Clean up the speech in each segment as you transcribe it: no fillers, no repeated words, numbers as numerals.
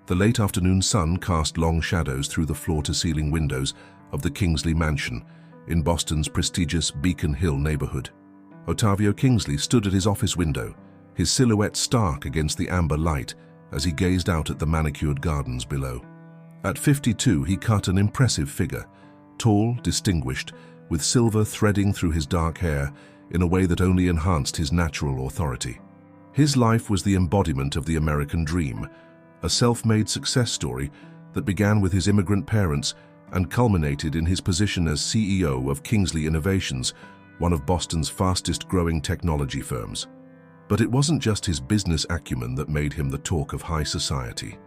The late afternoon sun cast long shadows through the floor-to-ceiling windows of the Kingsley mansion in Boston's prestigious Beacon Hill neighborhood. Ottavio Kingsley stood at his office window, his silhouette stark against the amber light as he gazed out at the manicured gardens below. At 52, he cut an impressive figure, tall, distinguished, with silver threading through his dark hair in a way that only enhanced his natural authority. His life was the embodiment of the American dream, a self-made success story that began with his immigrant parents and culminated in his position as CEO of Kingsley Innovations, one of Boston's fastest-growing technology firms. But it wasn't just his business acumen that made him the talk of high society.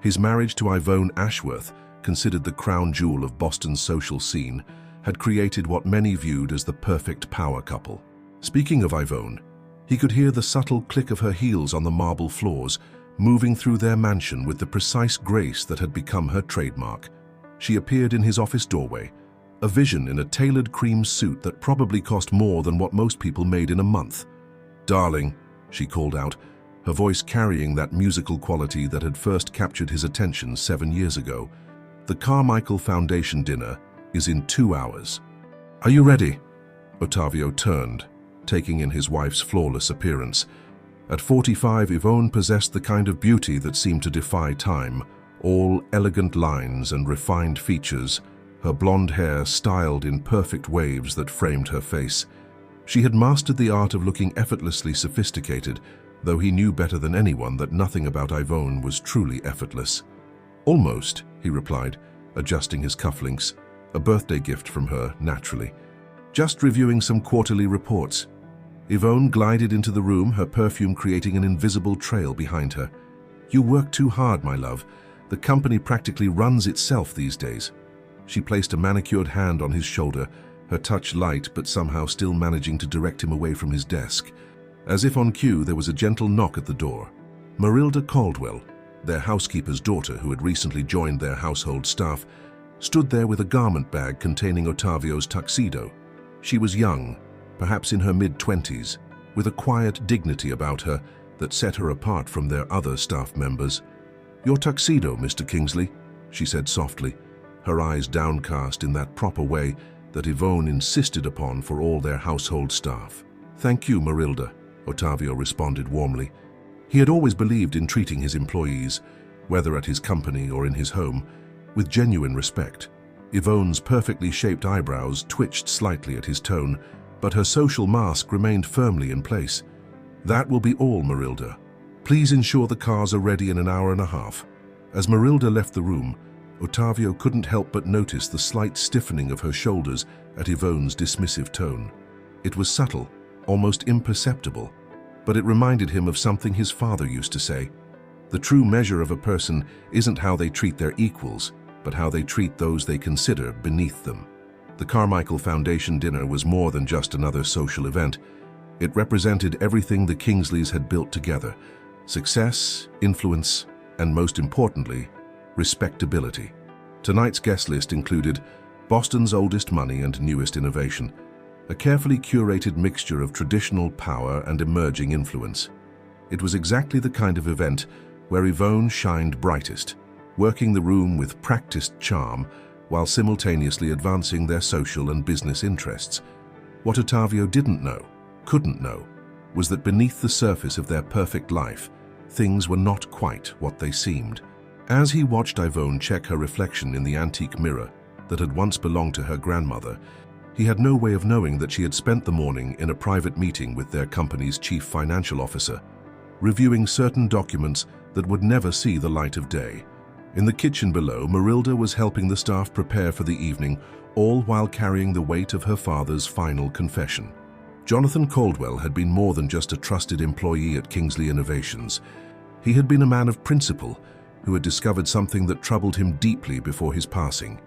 His marriage to Yvonne Ashworth, considered the crown jewel of Boston's social scene, had created what many viewed as the perfect power couple. Speaking of Yvonne, he could hear the subtle click of her heels on the marble floors, moving through their mansion with the precise grace that had become her trademark. She appeared in his office doorway, a vision in a tailored cream suit that probably cost more than what most people made in a month. "Darling," she called out, her voice carrying that musical quality that had first captured his attention 7 years ago. "The Carmichael Foundation dinner is in 2 hours. Are you ready?" Ottavio turned, taking in his wife's flawless appearance. At 45, Yvonne possessed the kind of beauty that seemed to defy time, all elegant lines and refined features, her blonde hair styled in perfect waves that framed her face. She had mastered the art of looking effortlessly sophisticated, though he knew better than anyone that nothing about Yvonne was truly effortless. "Almost," he replied, adjusting his cufflinks, a birthday gift from her, naturally. "Just reviewing some quarterly reports." Yvonne glided into the room, her perfume creating an invisible trail behind her. "You work too hard, my love. The company practically runs itself these days." She placed a manicured hand on his shoulder, her touch light but somehow still managing to direct him away from his desk. As if on cue, there was a gentle knock at the door. Marilda Caldwell, their housekeeper's daughter who had recently joined their household staff, stood there with a garment bag containing Ottavio's tuxedo. She was young, perhaps in her mid-20s, with a quiet dignity about her that set her apart from their other staff members. "Your tuxedo, Mr. Kingsley," she said softly, her eyes downcast in that proper way that Yvonne insisted upon for all their household staff. "Thank you, Marilda," Ottavio responded warmly. He had always believed in treating his employees, whether at his company or in his home, with genuine respect. Yvonne's perfectly shaped eyebrows twitched slightly at his tone, but her social mask remained firmly in place. "That will be all, Marilda. Please ensure the cars are ready in an hour and a half." As Marilda left the room, Ottavio couldn't help but notice the slight stiffening of her shoulders at Yvonne's dismissive tone. It was subtle, almost imperceptible, but it reminded him of something his father used to say. The true measure of a person isn't how they treat their equals, but how they treat those they consider beneath them. The Carmichael Foundation dinner was more than just another social event. It represented everything the Kingsleys had built together: success, influence, and most importantly, respectability. Tonight's guest list included Boston's oldest money and newest innovation, a carefully curated mixture of traditional power and emerging influence. It was exactly the kind of event where Yvonne shined brightest, working the room with practiced charm while simultaneously advancing their social and business interests. What Ottavio didn't know, couldn't know, was that beneath the surface of their perfect life, things were not quite what they seemed. As he watched Yvonne check her reflection in the antique mirror that had once belonged to her grandmother, he had no way of knowing that she had spent the morning in a private meeting with their company's chief financial officer, reviewing certain documents that would never see the light of day. In the kitchen below, Marilda was helping the staff prepare for the evening, all while carrying the weight of her father's final confession. Jonathan Caldwell had been more than just a trusted employee at Kingsley Innovations. He had been a man of principle who had discovered something that troubled him deeply before his passing.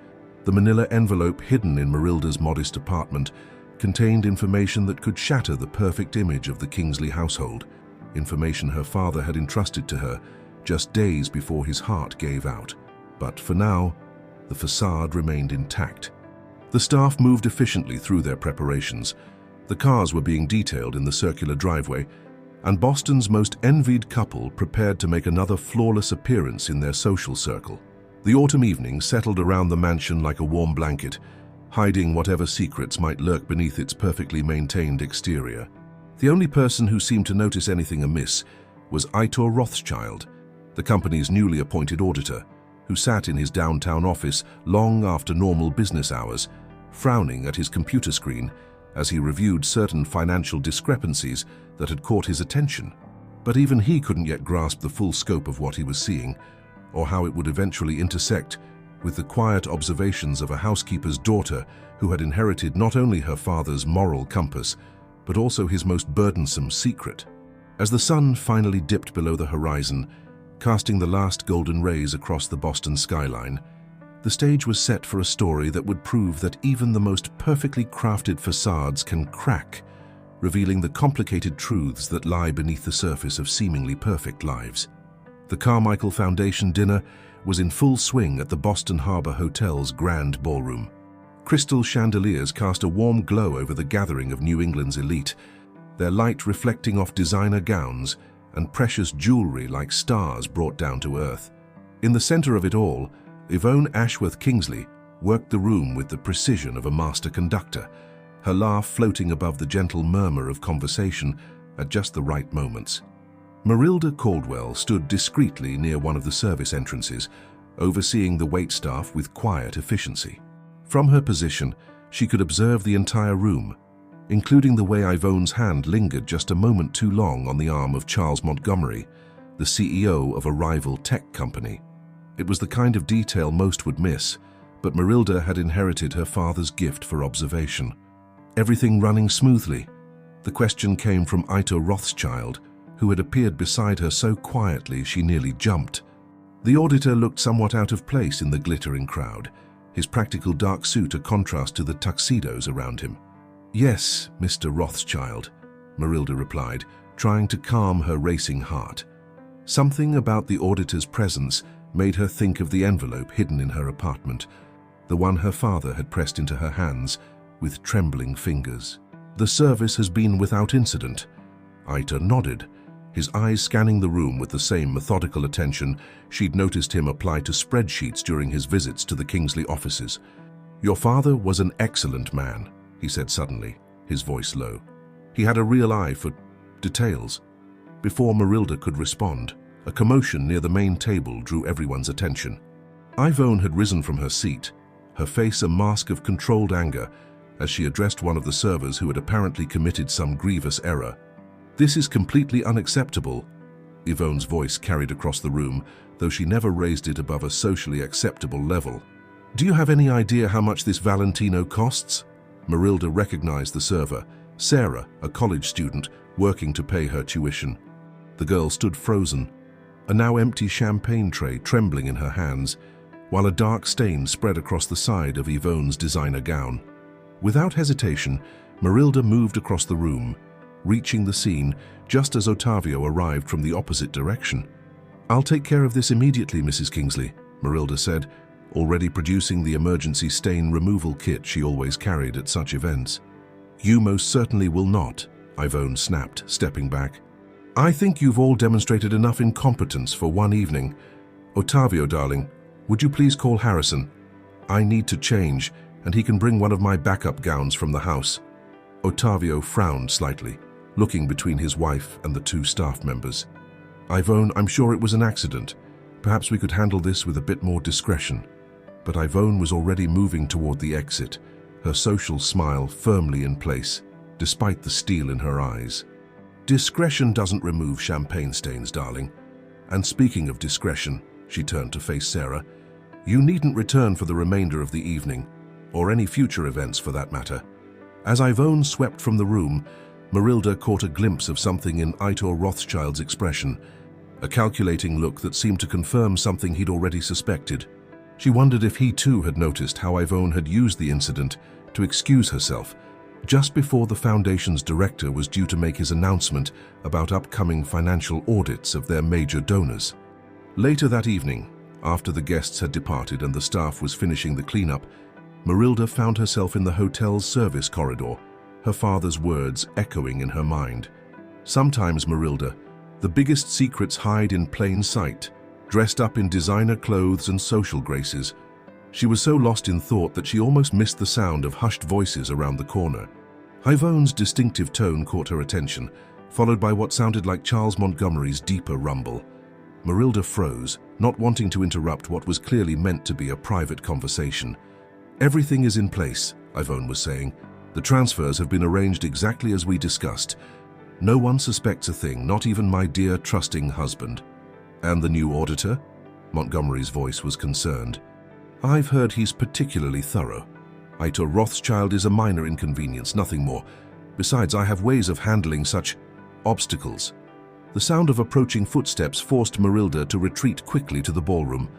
The manila envelope hidden in Marilda's modest apartment contained information that could shatter the perfect image of the Kingsley household, information her father had entrusted to her just days before his heart gave out. But for now, the facade remained intact. The staff moved efficiently through their preparations. The cars were being detailed in the circular driveway, and Boston's most envied couple prepared to make another flawless appearance in their social circle. The autumn evening settled around the mansion like a warm blanket, hiding whatever secrets might lurk beneath its perfectly maintained exterior. The only person who seemed to notice anything amiss was Aitor Rothschild, the company's newly appointed auditor, who sat in his downtown office long after normal business hours, frowning at his computer screen as he reviewed certain financial discrepancies that had caught his attention. But even he couldn't yet grasp the full scope of what he was seeing, or how it would eventually intersect with the quiet observations of a housekeeper's daughter who had inherited not only her father's moral compass, but also his most burdensome secret. As the sun finally dipped below the horizon, casting the last golden rays across the Boston skyline, the stage was set for a story that would prove that even the most perfectly crafted facades can crack, revealing the complicated truths that lie beneath the surface of seemingly perfect lives. The Carmichael Foundation dinner was in full swing at the Boston Harbor Hotel's grand ballroom. Crystal chandeliers cast a warm glow over the gathering of New England's elite, their light reflecting off designer gowns and precious jewelry like stars brought down to earth. In the center of it all, Yvonne Ashworth Kingsley worked the room with the precision of a master conductor, her laugh floating above the gentle murmur of conversation at just the right moments. Marilda Caldwell stood discreetly near one of the service entrances, overseeing the waitstaff with quiet efficiency. From her position, she could observe the entire room, including the way Yvonne's hand lingered just a moment too long on the arm of Charles Montgomery, the CEO of a rival tech company. It was the kind of detail most would miss, but Marilda had inherited her father's gift for observation. Everything running smoothly? The question came from Aitor Rothschild, who had appeared beside her so quietly she nearly jumped. The auditor looked somewhat out of place in the glittering crowd, his practical dark suit a contrast to the tuxedos around him. "Yes, Mr. Rothschild," Marilda replied, trying to calm her racing heart. Something about the auditor's presence made her think of the envelope hidden in her apartment, the one her father had pressed into her hands with trembling fingers. "The service has been without incident." Aitor nodded, his eyes scanning the room with the same methodical attention she'd noticed him apply to spreadsheets during his visits to the Kingsley offices. "Your father was an excellent man," he said suddenly, his voice low. "He had a real eye for details." Before Marilda could respond, a commotion near the main table drew everyone's attention. Yvonne had risen from her seat, her face a mask of controlled anger, as she addressed one of the servers who had apparently committed some grievous error. "This is completely unacceptable," Yvonne's voice carried across the room, though she never raised it above a socially acceptable level. "Do you have any idea how much this Valentino costs?" Marilda recognized the server, Sarah, a college student, working to pay her tuition. The girl stood frozen, a now empty champagne tray trembling in her hands, while a dark stain spread across the side of Yvonne's designer gown. Without hesitation, Marilda moved across the room, reaching the scene just as Ottavio arrived from the opposite direction. "I'll take care of this immediately, Mrs. Kingsley," Marilda said, already producing the emergency stain removal kit she always carried at such events. "You most certainly will not," Yvonne snapped, stepping back. "I think you've all demonstrated enough incompetence for one evening. Ottavio, darling, would you please call Harrison? I need to change, and he can bring one of my backup gowns from the house." Ottavio frowned slightly, looking between his wife and the two staff members. "Yvonne, I'm sure it was an accident. Perhaps we could handle this with a bit more discretion." But Yvonne was already moving toward the exit, her social smile firmly in place, despite the steel in her eyes. "Discretion doesn't remove champagne stains, darling. And speaking of discretion," she turned to face Sarah, "you needn't return for the remainder of the evening, or any future events for that matter." As Yvonne swept from the room, Marilda caught a glimpse of something in Aitor Rothschild's expression, a calculating look that seemed to confirm something he'd already suspected. She wondered if he too had noticed how Yvonne had used the incident to excuse herself, just before the Foundation's director was due to make his announcement about upcoming financial audits of their major donors. Later that evening, after the guests had departed and the staff was finishing the cleanup, Marilda found herself in the hotel's service corridor, her father's words echoing in her mind. Sometimes, Marilda, the biggest secrets hide in plain sight, dressed up in designer clothes and social graces. She was so lost in thought that she almost missed the sound of hushed voices around the corner. Yvonne's distinctive tone caught her attention, followed by what sounded like Charles Montgomery's deeper rumble. Marilda froze, not wanting to interrupt what was clearly meant to be a private conversation. "Everything is in place," Yvonne was saying. "The transfers have been arranged exactly as we discussed. No one suspects a thing, not even my dear, trusting husband." "And the new auditor?" Montgomery's voice was concerned. "I've heard he's particularly thorough. Ito Rothschild is a minor inconvenience, nothing more. Besides, I have ways of handling such obstacles." The sound of approaching footsteps forced Marilda to retreat quickly to the ballroom.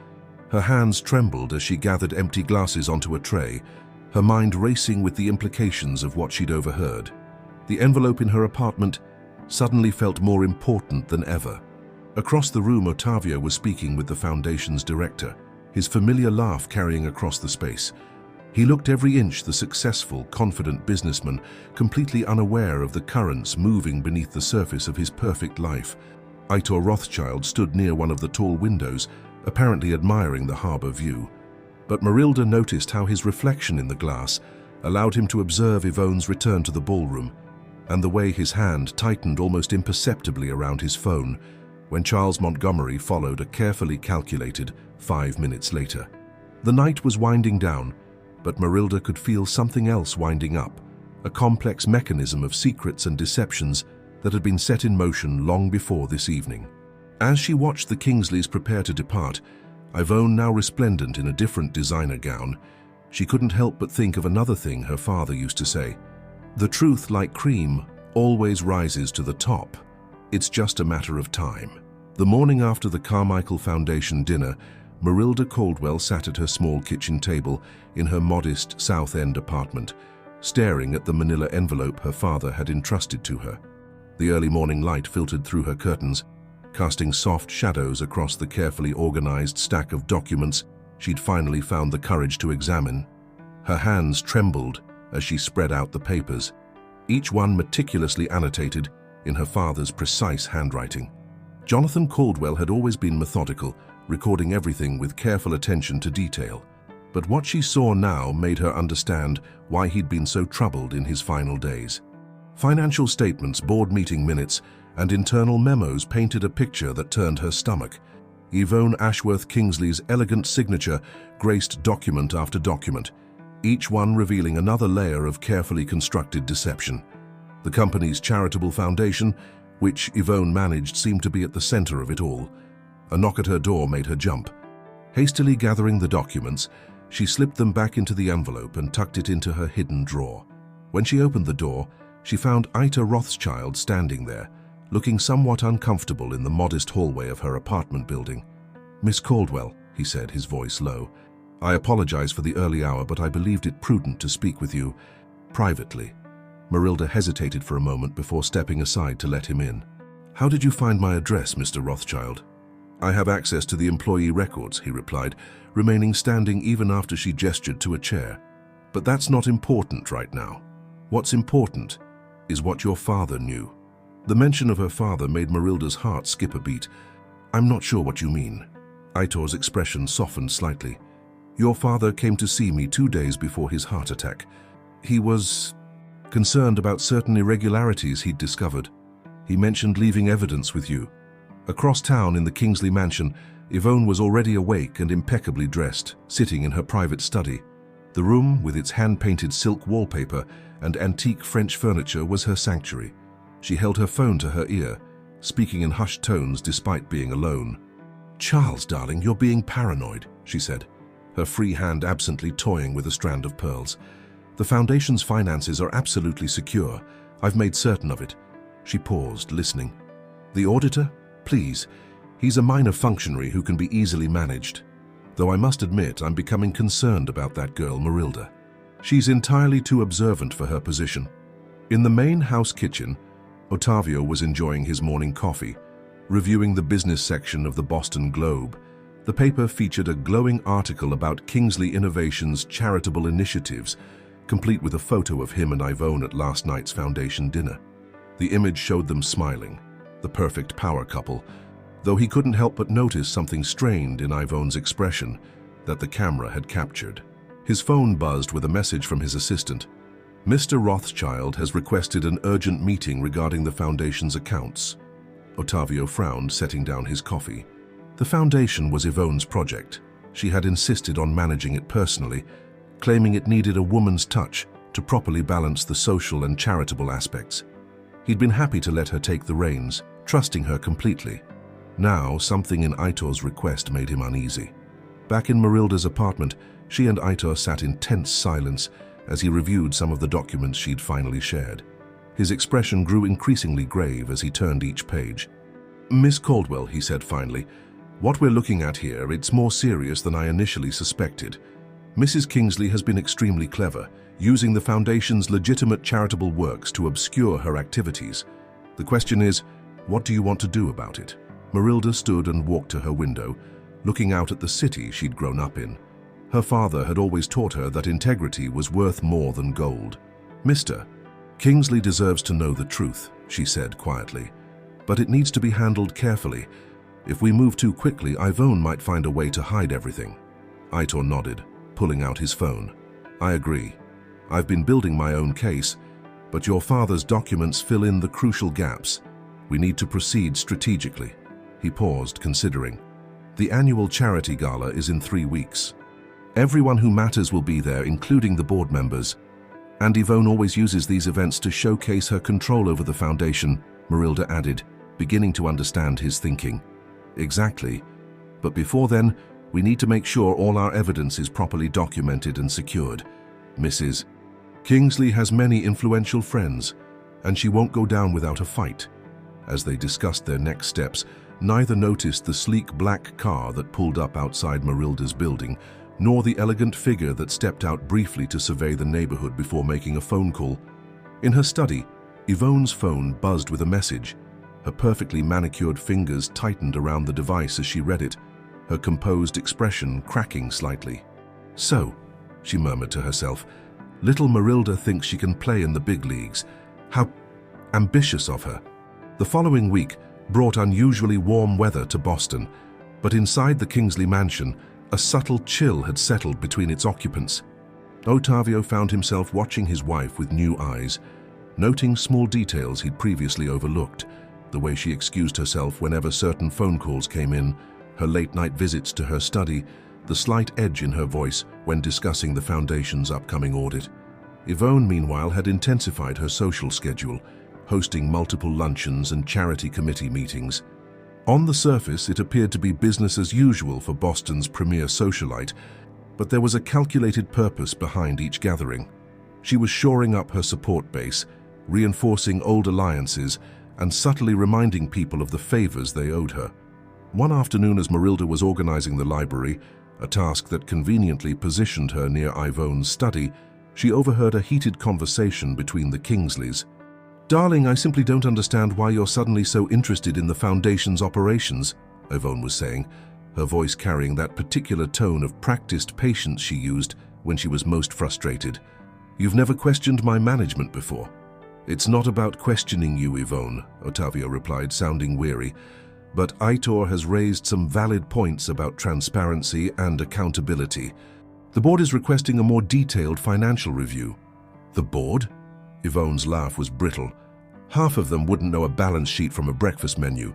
Her hands trembled as she gathered empty glasses onto a tray, her mind racing with the implications of what she'd overheard. The envelope in her apartment suddenly felt more important than ever. Across the room, Ottavio was speaking with the foundation's director, his familiar laugh carrying across the space. He looked every inch the successful, confident businessman, completely unaware of the currents moving beneath the surface of his perfect life. Ito Rothschild stood near one of the tall windows, apparently admiring the harbor view. But Marilda noticed how his reflection in the glass allowed him to observe Yvonne's return to the ballroom, and the way his hand tightened almost imperceptibly around his phone when Charles Montgomery followed a carefully calculated 5 minutes later. The night was winding down, but Marilda could feel something else winding up, a complex mechanism of secrets and deceptions that had been set in motion long before this evening. As she watched the Kingsleys prepare to depart, Yvonne now resplendent in a different designer gown, she couldn't help but think of another thing her father used to say: "The truth, like cream, always rises to the top. It's just a matter of time." The morning after the Carmichael Foundation dinner, Marilda Caldwell sat at her small kitchen table in her modest South End apartment, staring at the manila envelope her father had entrusted to her. The early morning light filtered through her curtains, casting soft shadows across the carefully organized stack of documents she'd finally found the courage to examine. Her hands trembled as she spread out the papers, each one meticulously annotated in her father's precise handwriting. Jonathan Caldwell had always been methodical, recording everything with careful attention to detail. But what she saw now made her understand why he'd been so troubled in his final days. Financial statements, board meeting minutes, and internal memos painted a picture that turned her stomach. Yvonne Ashworth Kingsley's elegant signature graced document after document, each one revealing another layer of carefully constructed deception. The company's charitable foundation, which Yvonne managed, seemed to be at the center of it all. A knock at her door made her jump. Hastily gathering the documents, she slipped them back into the envelope and tucked it into her hidden drawer. When she opened the door, she found Ita Rothschild standing there, looking somewhat uncomfortable in the modest hallway of her apartment building. "Miss Caldwell," he said, his voice low, "I apologize for the early hour, but I believed it prudent to speak with you privately." Marilda hesitated for a moment before stepping aside to let him in. "How did you find my address, Mr. Rothschild?" "I have access to the employee records," he replied, remaining standing even after she gestured to a chair. "But that's not important right now. What's important is what your father knew." The mention of her father made Marilda's heart skip a beat. "I'm not sure what you mean." Aitor's expression softened slightly. "Your father came to see me 2 days before his heart attack. He was concerned about certain irregularities he'd discovered. He mentioned leaving evidence with you." Across town in the Kingsley mansion, Yvonne was already awake and impeccably dressed, sitting in her private study. The room, with its hand-painted silk wallpaper and antique French furniture, was her sanctuary. She held her phone to her ear, speaking in hushed tones despite being alone. "Charles, darling, you're being paranoid," she said, her free hand absently toying with a strand of pearls. "The foundation's finances are absolutely secure. I've made certain of it." She paused, listening. "The auditor? Please. He's a minor functionary who can be easily managed. Though I must admit I'm becoming concerned about that girl, Marilda. She's entirely too observant for her position." In the main house kitchen, Ottavio was enjoying his morning coffee, reviewing the business section of the Boston Globe. The paper featured a glowing article about Kingsley Innovations' charitable initiatives, complete with a photo of him and Yvonne at last night's foundation dinner. The image showed them smiling, the perfect power couple, though he couldn't help but notice something strained in Ivone's expression that the camera had captured. His phone buzzed with a message from his assistant. Mr. Rothschild has requested an urgent meeting regarding the foundation's accounts. Ottavio frowned, setting down his coffee. The foundation was Ivone's project. She had insisted on managing it personally, claiming it needed a woman's touch to properly balance the social and charitable aspects. He'd been happy to let her take the reins, trusting her completely. Now, something in Aitor's request made him uneasy. Back in Marilda's apartment, she and Aitor sat in tense silence as he reviewed some of the documents she'd finally shared. His expression grew increasingly grave as he turned each page. "Miss Caldwell," he said finally, "what we're looking at here, it's more serious than I initially suspected. Mrs. Kingsley has been extremely clever, using the Foundation's legitimate charitable works to obscure her activities. The question is, what do you want to do about it?" Marilda stood and walked to her window, looking out at the city she'd grown up in. Her father had always taught her that integrity was worth more than gold. "Mr. Kingsley deserves to know the truth," she said quietly, "but it needs to be handled carefully. If we move too quickly, Ivone might find a way to hide everything." Aitor nodded, pulling out his phone. "I agree. I've been building my own case, but your father's documents fill in the crucial gaps. We need to proceed strategically." He paused, considering. "The annual charity gala is in 3 weeks. Everyone who matters will be there, including the board members. And Ivone always uses these events to showcase her control over the foundation," Marilda added, beginning to understand his thinking. "Exactly. But before then, we need to make sure all our evidence is properly documented and secured. Mrs. Kingsley has many influential friends, and she won't go down without a fight." As they discussed their next steps, neither noticed the sleek black car that pulled up outside Marilda's building, nor the elegant figure that stepped out briefly to survey the neighborhood before making a phone call. In her study, Ivone's phone buzzed with a message. Her perfectly manicured fingers tightened around the device as she read it, her composed expression cracking slightly. "So," she murmured to herself, "little Marilda thinks she can play in the big leagues. How ambitious of her." The following week brought unusually warm weather to Boston, but inside the Kingsley mansion, a subtle chill had settled between its occupants. Ottavio found himself watching his wife with new eyes, noting small details he'd previously overlooked, the way she excused herself whenever certain phone calls came in, her late-night visits to her study, the slight edge in her voice when discussing the Foundation's upcoming audit. Ivone, meanwhile, had intensified her social schedule, hosting multiple luncheons and charity committee meetings. On the surface, it appeared to be business as usual for Boston's premier socialite, but there was a calculated purpose behind each gathering. She was shoring up her support base, reinforcing old alliances, and subtly reminding people of the favors they owed her. One afternoon, as Marilda was organizing the library, a task that conveniently positioned her near Ivone's study, she overheard a heated conversation between the Kingsleys. "Darling, I simply don't understand why you're suddenly so interested in the Foundation's operations," Ivone was saying, her voice carrying that particular tone of practiced patience she used when she was most frustrated. "You've never questioned my management before." "It's not about questioning you, Ivone," Ottavio replied, sounding weary, "but Aitor has raised some valid points about transparency and accountability. The board is requesting a more detailed financial review." "The board?" Ivone's laugh was brittle. "Half of them wouldn't know a balance sheet from a breakfast menu.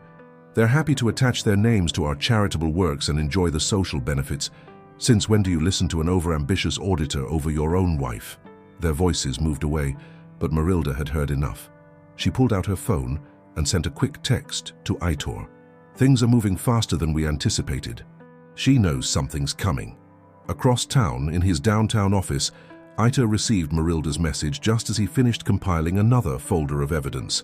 They're happy to attach their names to our charitable works and enjoy the social benefits. Since when do you listen to an overambitious auditor over your own wife?" Their voices moved away, but Marilda had heard enough. She pulled out her phone and sent a quick text to Aitor. "Things are moving faster than we anticipated. She knows something's coming." Across town, in his downtown office, Aitor received Marilda's message just as he finished compiling another folder of evidence.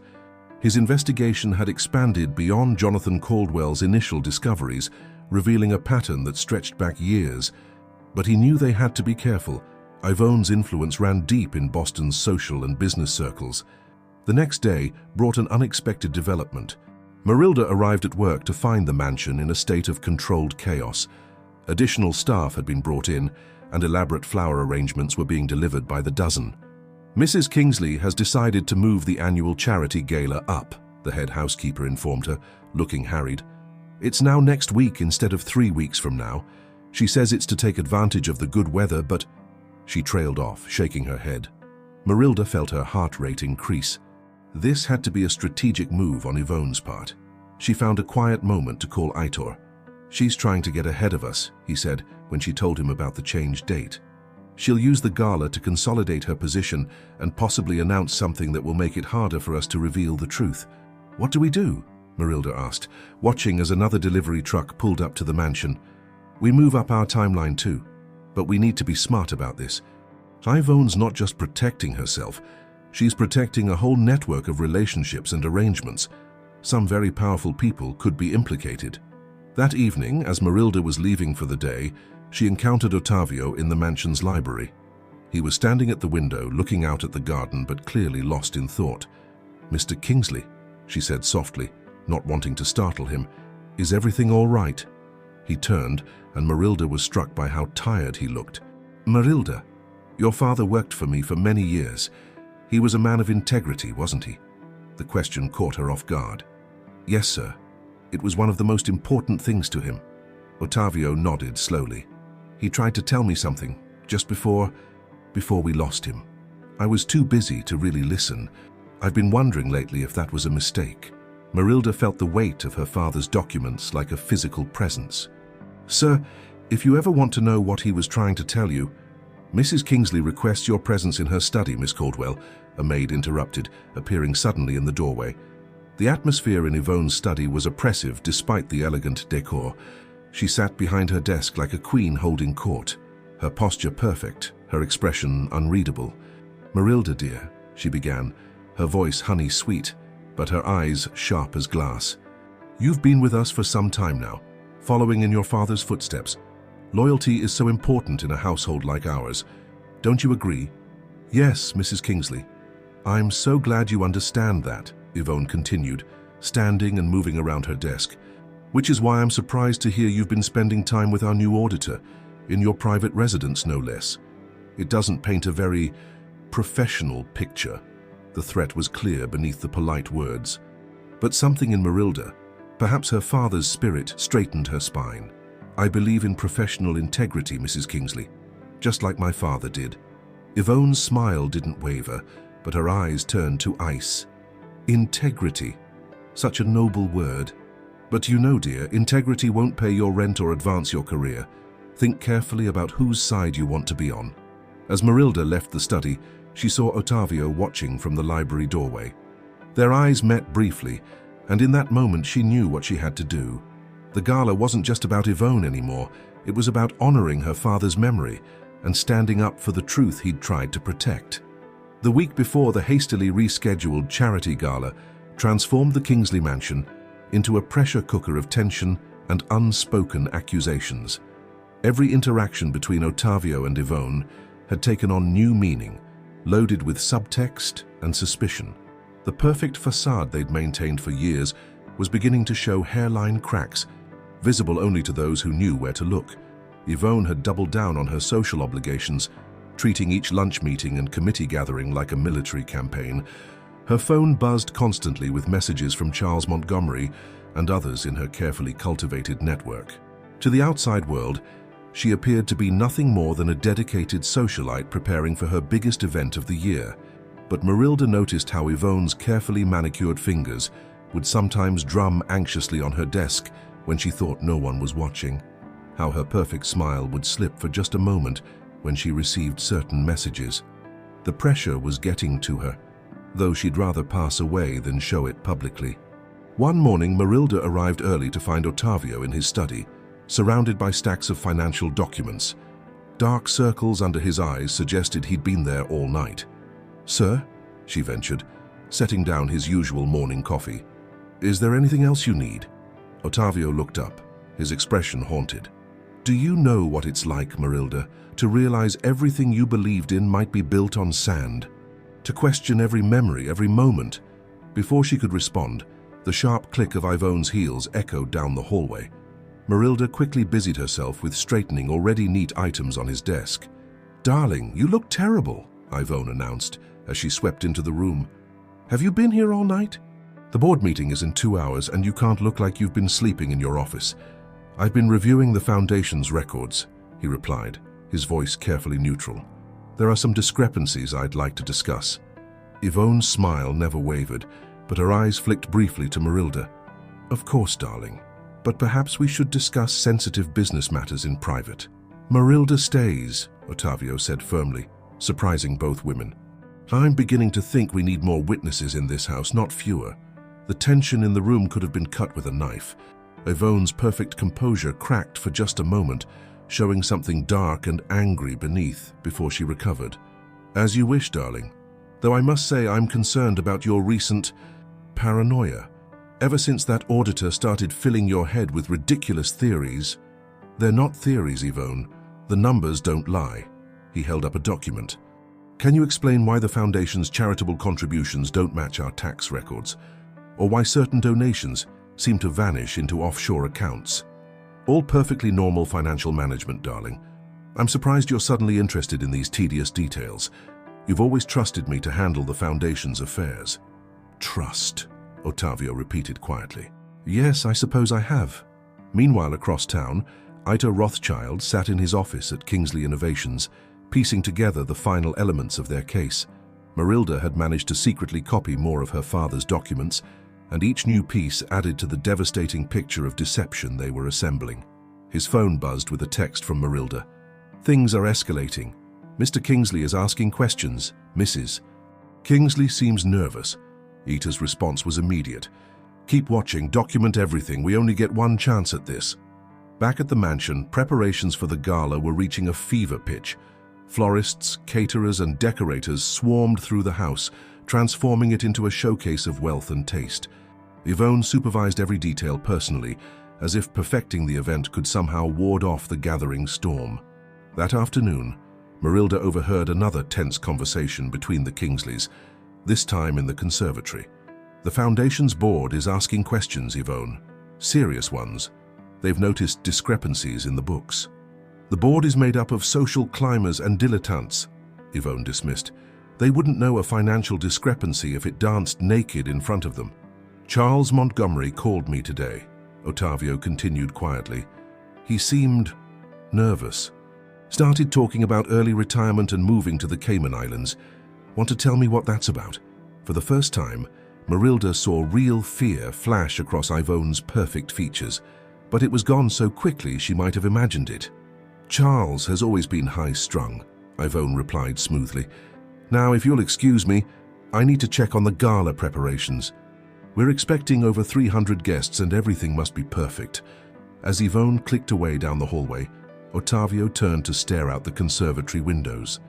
His investigation had expanded beyond Jonathan Caldwell's initial discoveries, revealing a pattern that stretched back years. But he knew they had to be careful. Ivone's influence ran deep in Boston's social and business circles. The next day brought an unexpected development. Marilda arrived at work to find the mansion in a state of controlled chaos. Additional staff had been brought in, and elaborate flower arrangements were being delivered by the dozen. Mrs. Kingsley has decided to move the annual charity gala up, the head housekeeper informed her, looking harried. It's now next week instead of 3 weeks from now. She says it's to take advantage of the good weather, but... She trailed off, shaking her head. Marilda felt her heart rate increase. This had to be a strategic move on Yvonne's part. She found a quiet moment to call Aitor. She's trying to get ahead of us, he said when she told him about the changed date. She'll use the gala to consolidate her position and possibly announce something that will make it harder for us to reveal the truth. What do we do? Marilda asked, watching as another delivery truck pulled up to the mansion. We move up our timeline too, but we need to be smart about this. Yvonne's not just protecting herself, she's protecting a whole network of relationships and arrangements. Some very powerful people could be implicated. That evening, as Marilda was leaving for the day, she encountered Ottavio in the mansion's library. He was standing at the window, looking out at the garden, but clearly lost in thought. "Mr. Kingsley," she said softly, not wanting to startle him, "is everything all right?" He turned, and Marilda was struck by how tired he looked. "Marilda, your father worked for me for many years. He was a man of integrity, wasn't he?" The question caught her off guard. "Yes, sir. It was one of the most important things to him." Ottavio nodded slowly. "He tried to tell me something, just before we lost him. I was too busy to really listen. I've been wondering lately if that was a mistake." Marilda felt the weight of her father's documents like a physical presence. "Sir, if you ever want to know what he was trying to tell you..." "Mrs. Kingsley requests your presence in her study, Miss Caldwell," a maid interrupted, appearing suddenly in the doorway. The atmosphere in Yvonne's study was oppressive despite the elegant decor. She sat behind her desk like a queen holding court, her posture perfect, her expression unreadable. "Marilda, dear," she began, her voice honey-sweet, but her eyes sharp as glass. "You've been with us for some time now, following in your father's footsteps. Loyalty is so important in a household like ours. Don't you agree?" "Yes, Mrs. Kingsley. I'm so glad you understand that," Yvonne continued, standing and moving around her desk. "Which is why I'm surprised to hear you've been spending time with our new auditor, in your private residence no less. It doesn't paint a very professional picture." The threat was clear beneath the polite words. But something in Marilda, perhaps her father's spirit, straightened her spine. "I believe in professional integrity, Mrs. Kingsley, just like my father did." Yvonne's smile didn't waver, but her eyes turned to ice. Integrity. Such a noble word. But you know, dear, integrity won't pay your rent or advance your career. Think carefully about whose side you want to be on. As Marilda left the study, she saw Ottavio watching from the library doorway. Their eyes met briefly, and in that moment she knew what she had to do. The gala wasn't just about Yvonne anymore. It was about honoring her father's memory and standing up for the truth he'd tried to protect. The week before, the hastily rescheduled charity gala transformed the Kingsley mansion into a pressure cooker of tension and unspoken accusations. Every interaction between Ottavio and Yvonne had taken on new meaning, loaded with subtext and suspicion. The perfect facade they'd maintained for years was beginning to show hairline cracks, visible only to those who knew where to look. Yvonne had doubled down on her social obligations, treating each lunch meeting and committee gathering like a military campaign. Her phone buzzed constantly with messages from Charles Montgomery and others in her carefully cultivated network. To the outside world, she appeared to be nothing more than a dedicated socialite preparing for her biggest event of the year. But Marilda noticed how Yvonne's carefully manicured fingers would sometimes drum anxiously on her desk when she thought no one was watching, how her perfect smile would slip for just a moment when she received certain messages. The pressure was getting to her, though she'd rather pass away than show it publicly. One morning, Marilda arrived early to find Ottavio in his study, surrounded by stacks of financial documents. Dark circles under his eyes suggested he'd been there all night. "Sir," she ventured, setting down his usual morning coffee. "Is there anything else you need?" Ottavio looked up, his expression haunted. "Do you know what it's like, Marilda, to realize everything you believed in might be built on sand? To question every memory, every moment?" Before she could respond, the sharp click of Yvonne's heels echoed down the hallway. Marilda quickly busied herself with straightening already neat items on his desk. "Darling, you look terrible," Yvonne announced, as she swept into the room. "Have you been here all night? The board meeting is in 2 hours and you can't look like you've been sleeping in your office." "I've been reviewing the Foundation's records," he replied, his voice carefully neutral. "There are some discrepancies I'd like to discuss." Yvonne's smile never wavered, but her eyes flicked briefly to Marilda. "Of course, darling, but perhaps we should discuss sensitive business matters in private." "Marilda stays," Ottavio said firmly, surprising both women. "I'm beginning to think we need more witnesses in this house, not fewer." The tension in the room could have been cut with a knife. Yvonne's perfect composure cracked for just a moment, showing something dark and angry beneath before she recovered. "As you wish, darling. Though I must say I'm concerned about your recent paranoia. Ever since that auditor started filling your head with ridiculous theories." "They're not theories, Yvonne. The numbers don't lie." He held up a document. "Can you explain why the Foundation's charitable contributions don't match our tax records? Or why certain donations seem to vanish into offshore accounts?" "All perfectly normal financial management, darling. I'm surprised you're suddenly interested in these tedious details. You've always trusted me to handle the Foundation's affairs." "Trust," Ottavio repeated quietly. "Yes, I suppose I have." Meanwhile, across town, Ito Rothschild sat in his office at Kingsley Innovations, piecing together the final elements of their case. Marilda had managed to secretly copy more of her father's documents, and each new piece added to the devastating picture of deception they were assembling. His phone buzzed with a text from Marilda. "Things are escalating. Mr. Kingsley is asking questions, Mrs." "Kingsley seems nervous." Ita's response was immediate. "Keep watching, document everything. We only get one chance at this." Back at the mansion, preparations for the gala were reaching a fever pitch. Florists, caterers, and decorators swarmed through the house, transforming it into a showcase of wealth and taste. Yvonne supervised every detail personally, as if perfecting the event could somehow ward off the gathering storm. That afternoon, Marilda overheard another tense conversation between the Kingsleys, this time in the conservatory. "The Foundation's board is asking questions, Yvonne. Serious ones. They've noticed discrepancies in the books." "The board is made up of social climbers and dilettantes," Yvonne dismissed. "They wouldn't know a financial discrepancy if it danced naked in front of them." "Charles Montgomery called me today," Ottavio continued quietly. "He seemed nervous. Started talking about early retirement and moving to the Cayman Islands. Want to tell me what that's about?" For the first time, Marilda saw real fear flash across Yvonne's perfect features, but it was gone so quickly she might have imagined it. "Charles has always been high-strung," Yvonne replied smoothly. "Now, if you'll excuse me, I need to check on the gala preparations. We're expecting over 300 guests and everything must be perfect." As Yvonne clicked away down the hallway, Ottavio turned to stare out the conservatory windows.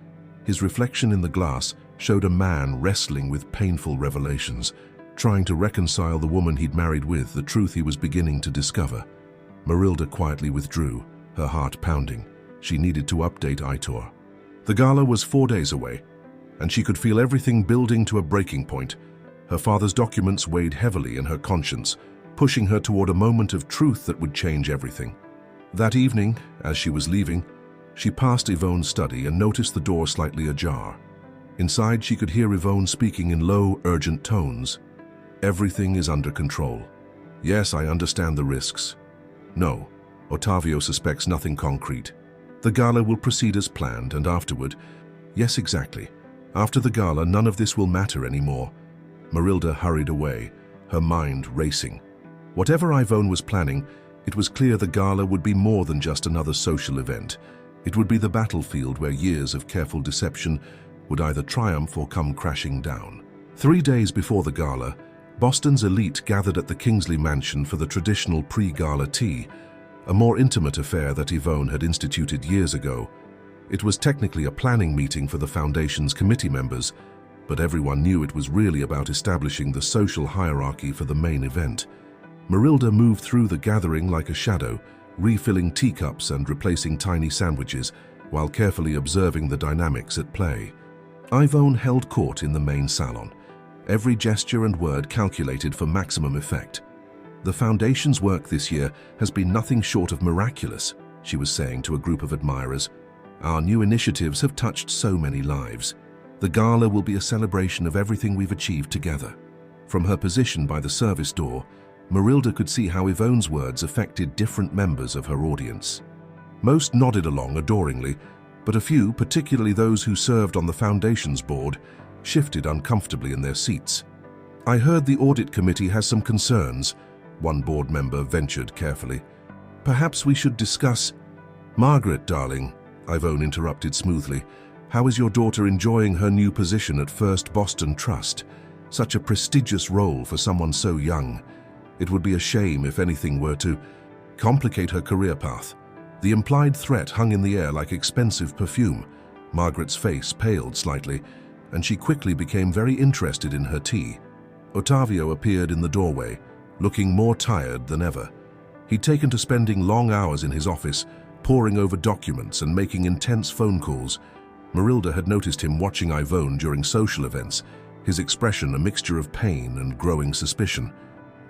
His reflection in the glass showed a man wrestling with painful revelations, trying to reconcile the woman he'd married with the truth he was beginning to discover. Marilda quietly withdrew, her heart pounding. She needed to update Aitor. The gala was 4 days away, and she could feel everything building to a breaking point. Her father's documents weighed heavily in her conscience, pushing her toward a moment of truth that would change everything. That evening, as she was leaving, she passed Yvonne's study and noticed the door slightly ajar. Inside, she could hear Yvonne speaking in low, urgent tones. "Everything is under control. Yes, I understand the risks. No, Ottavio suspects nothing concrete. The gala will proceed as planned, and afterward..." "Yes, exactly. After the gala, none of this will matter anymore." Marilda hurried away, her mind racing. Whatever Yvonne was planning, it was clear the gala would be more than just another social event. It would be the battlefield where years of careful deception would either triumph or come crashing down. 3 days before the gala, Boston's elite gathered at the Kingsley mansion for the traditional pre-gala tea, a more intimate affair that Yvonne had instituted years ago. It was technically a planning meeting for the Foundation's committee members, but everyone knew it was really about establishing the social hierarchy for the main event. Marilda moved through the gathering like a shadow, refilling teacups and replacing tiny sandwiches, while carefully observing the dynamics at play. Yvonne held court in the main salon, every gesture and word calculated for maximum effect. "The Foundation's work this year has been nothing short of miraculous," she was saying to a group of admirers. "Our new initiatives have touched so many lives. The gala will be a celebration of everything we've achieved together. From her position by the service door, Marilda could see how Yvonne's words affected different members of her audience. Most nodded along adoringly, but a few, particularly those who served on the foundation's board, shifted uncomfortably in their seats. "I heard the audit committee has some concerns," one board member ventured carefully. "Perhaps we should discuss—" "Margaret, darling," Yvonne interrupted smoothly, "how is your daughter enjoying her new position at First Boston Trust? Such a prestigious role for someone so young. It would be a shame if anything were to complicate her career path." The implied threat hung in the air like expensive perfume. Margaret's face paled slightly, and she quickly became very interested in her tea. Ottavio appeared in the doorway, looking more tired than ever. He'd taken to spending long hours in his office, poring over documents and making intense phone calls. Marilda had noticed him watching Yvonne during social events, his expression a mixture of pain and growing suspicion.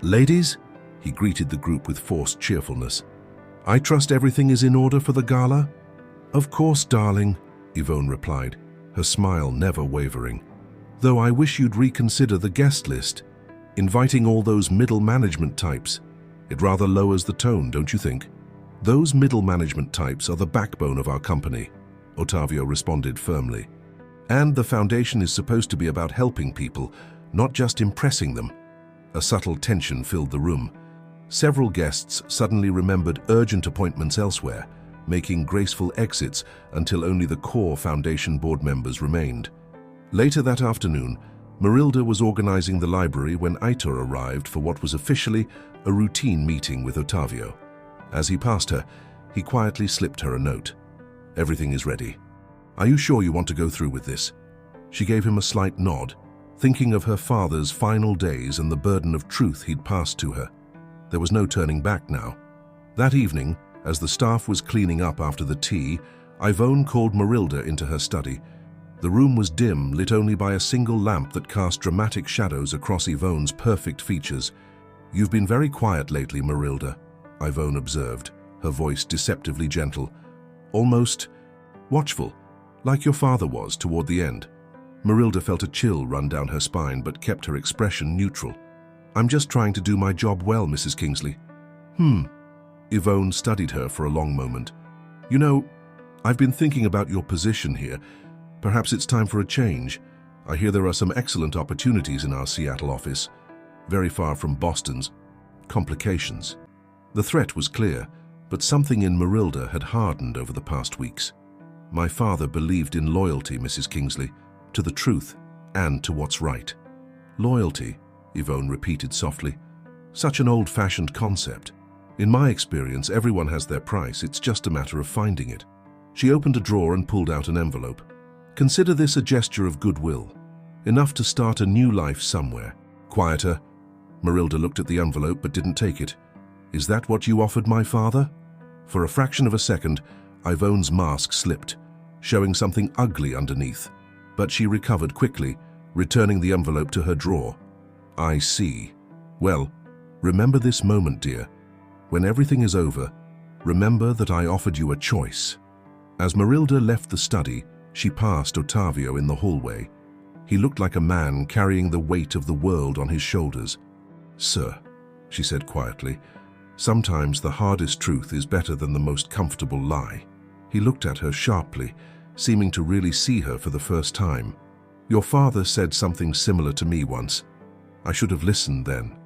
"Ladies," he greeted the group with forced cheerfulness. "I trust everything is in order for the gala?" "Of course, darling," Yvonne replied, her smile never wavering. "Though I wish you'd reconsider the guest list. Inviting all those middle management types. It rather lowers the tone, don't you think?" "Those middle management types are the backbone of our company," Ottavio responded firmly. "And the foundation is supposed to be about helping people, not just impressing them." A subtle tension filled the room. Several guests suddenly remembered urgent appointments elsewhere, making graceful exits until only the core foundation board members remained. Later that afternoon, Marilda was organizing the library when Aitor arrived for what was officially a routine meeting with Ottavio. As he passed her, he quietly slipped her a note. "Everything is ready. Are you sure you want to go through with this?" She gave him a slight nod, thinking of her father's final days and the burden of truth he'd passed to her. There was no turning back now. That evening, as the staff was cleaning up after the tea, Yvonne called Marilda into her study. The room was dim, lit only by a single lamp that cast dramatic shadows across Yvonne's perfect features. "You've been very quiet lately, Marilda," Yvonne observed, her voice deceptively gentle. "Almost watchful, like your father was toward the end." Marilda felt a chill run down her spine but kept her expression neutral. "I'm just trying to do my job well, Mrs. Kingsley." Yvonne studied her for a long moment. "You know, I've been thinking about your position here. Perhaps it's time for a change. I hear there are some excellent opportunities in our Seattle office, very far from Boston's. Complications." The threat was clear, but something in Marilda had hardened over the past weeks. "My father believed in loyalty, Mrs. Kingsley, to the truth and to what's right." "Loyalty," Yvonne repeated softly. "Such an old-fashioned concept. In my experience, everyone has their price. It's just a matter of finding it." She opened a drawer and pulled out an envelope. "Consider this a gesture of goodwill, enough to start a new life somewhere." "Quieter." Marilda looked at the envelope but didn't take it. "Is that what you offered my father?" For a fraction of a second, Yvonne's mask slipped, showing something ugly underneath. But she recovered quickly, returning the envelope to her drawer. "I see. Well, remember this moment, dear. When everything is over, remember that I offered you a choice." As Marilda left the study, she passed Ottavio in the hallway. He looked like a man carrying the weight of the world on his shoulders. "Sir," she said quietly, "sometimes the hardest truth is better than the most comfortable lie." He looked at her sharply, seeming to really see her for the first time. "Your father said something similar to me once. I should have listened then."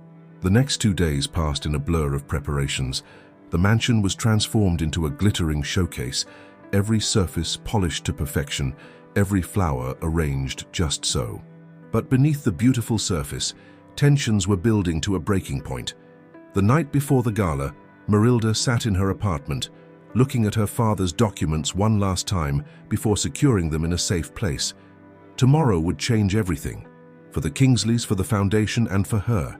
The next 2 days passed in a blur of preparations. The mansion was transformed into a glittering showcase, every surface polished to perfection, every flower arranged just so. But beneath the beautiful surface, tensions were building to a breaking point. The night before the gala, Marilda sat in her apartment, looking at her father's documents one last time before securing them in a safe place. Tomorrow would change everything, for the Kingsleys, for the foundation, and for her.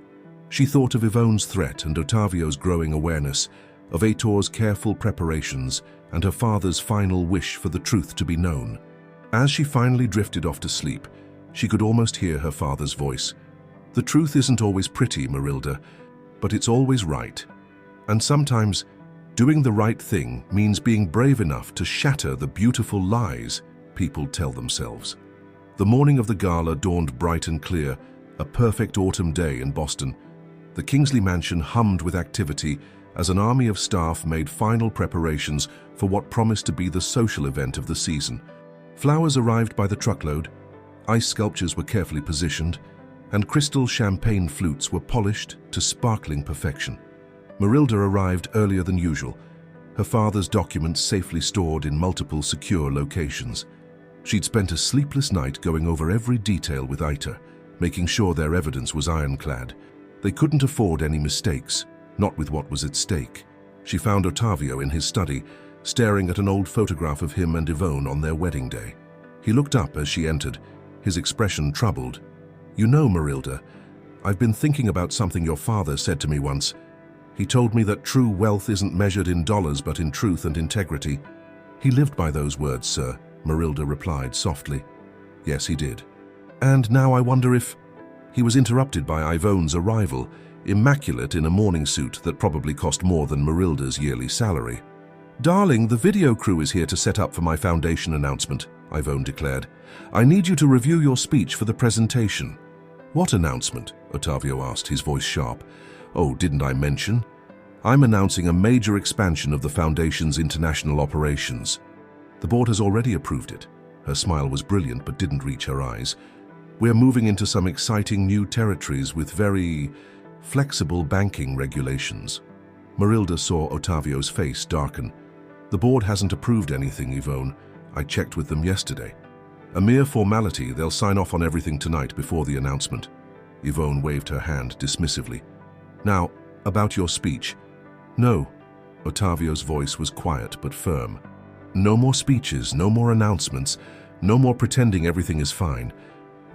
She thought of Yvonne's threat and Ottavio's growing awareness, of Aitor's careful preparations, and her father's final wish for the truth to be known. As she finally drifted off to sleep, she could almost hear her father's voice. "The truth isn't always pretty, Marilda, but it's always right. And sometimes, doing the right thing means being brave enough to shatter the beautiful lies people tell themselves." The morning of the gala dawned bright and clear, a perfect autumn day in Boston. The Kingsley mansion hummed with activity as an army of staff made final preparations for what promised to be the social event of the season. Flowers arrived by the truckload, ice sculptures were carefully positioned, and crystal champagne flutes were polished to sparkling perfection. Marilda arrived earlier than usual, her father's documents safely stored in multiple secure locations. She'd spent a sleepless night going over every detail with Ita, making sure their evidence was ironclad. They couldn't afford any mistakes, not with what was at stake. She found Ottavio in his study, staring at an old photograph of him and Yvonne on their wedding day. He looked up as she entered, his expression troubled. "You know, Marilda, I've been thinking about something your father said to me once. He told me that true wealth isn't measured in dollars but in truth and integrity." "He lived by those words, sir," Marilda replied softly. "Yes, he did. And now I wonder if—" He was interrupted by Yvonne's arrival, immaculate in a morning suit that probably cost more than Marilda's yearly salary. "Darling, the video crew is here to set up for my foundation announcement," Yvonne declared. "I need you to review your speech for the presentation." "What announcement?" Ottavio asked, his voice sharp. "Oh, didn't I mention? I'm announcing a major expansion of the Foundation's international operations. The board has already approved it." Her smile was brilliant but didn't reach her eyes. "We're moving into some exciting new territories with very flexible banking regulations." Marilda saw Ottavio's face darken. "The board hasn't approved anything, Yvonne. I checked with them yesterday. A mere formality, they'll sign off on everything tonight before the announcement." Yvonne waved her hand dismissively. "Now, about your speech." "No." Ottavio's voice was quiet but firm. "No more speeches, no more announcements, no more pretending everything is fine.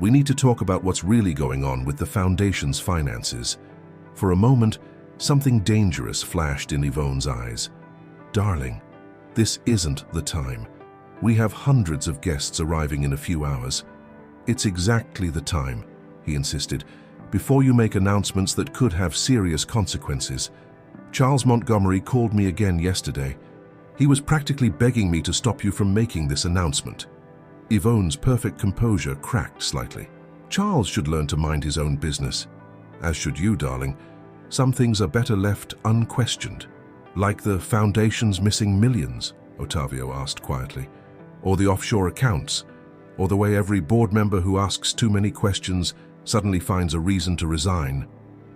We need to talk about what's really going on with the Foundation's finances." For a moment, something dangerous flashed in Yvonne's eyes. "Darling, this isn't the time. We have hundreds of guests arriving in a few hours." "It's exactly the time," he insisted, "before you make announcements that could have serious consequences. Charles Montgomery called me again yesterday. He was practically begging me to stop you from making this announcement." Yvonne's perfect composure cracked slightly. "Charles should learn to mind his own business. As should you, darling. Some things are better left unquestioned." "Like the Foundation's missing millions?" Ottavio asked quietly. "Or the offshore accounts? Or the way every board member who asks too many questions suddenly finds a reason to resign?"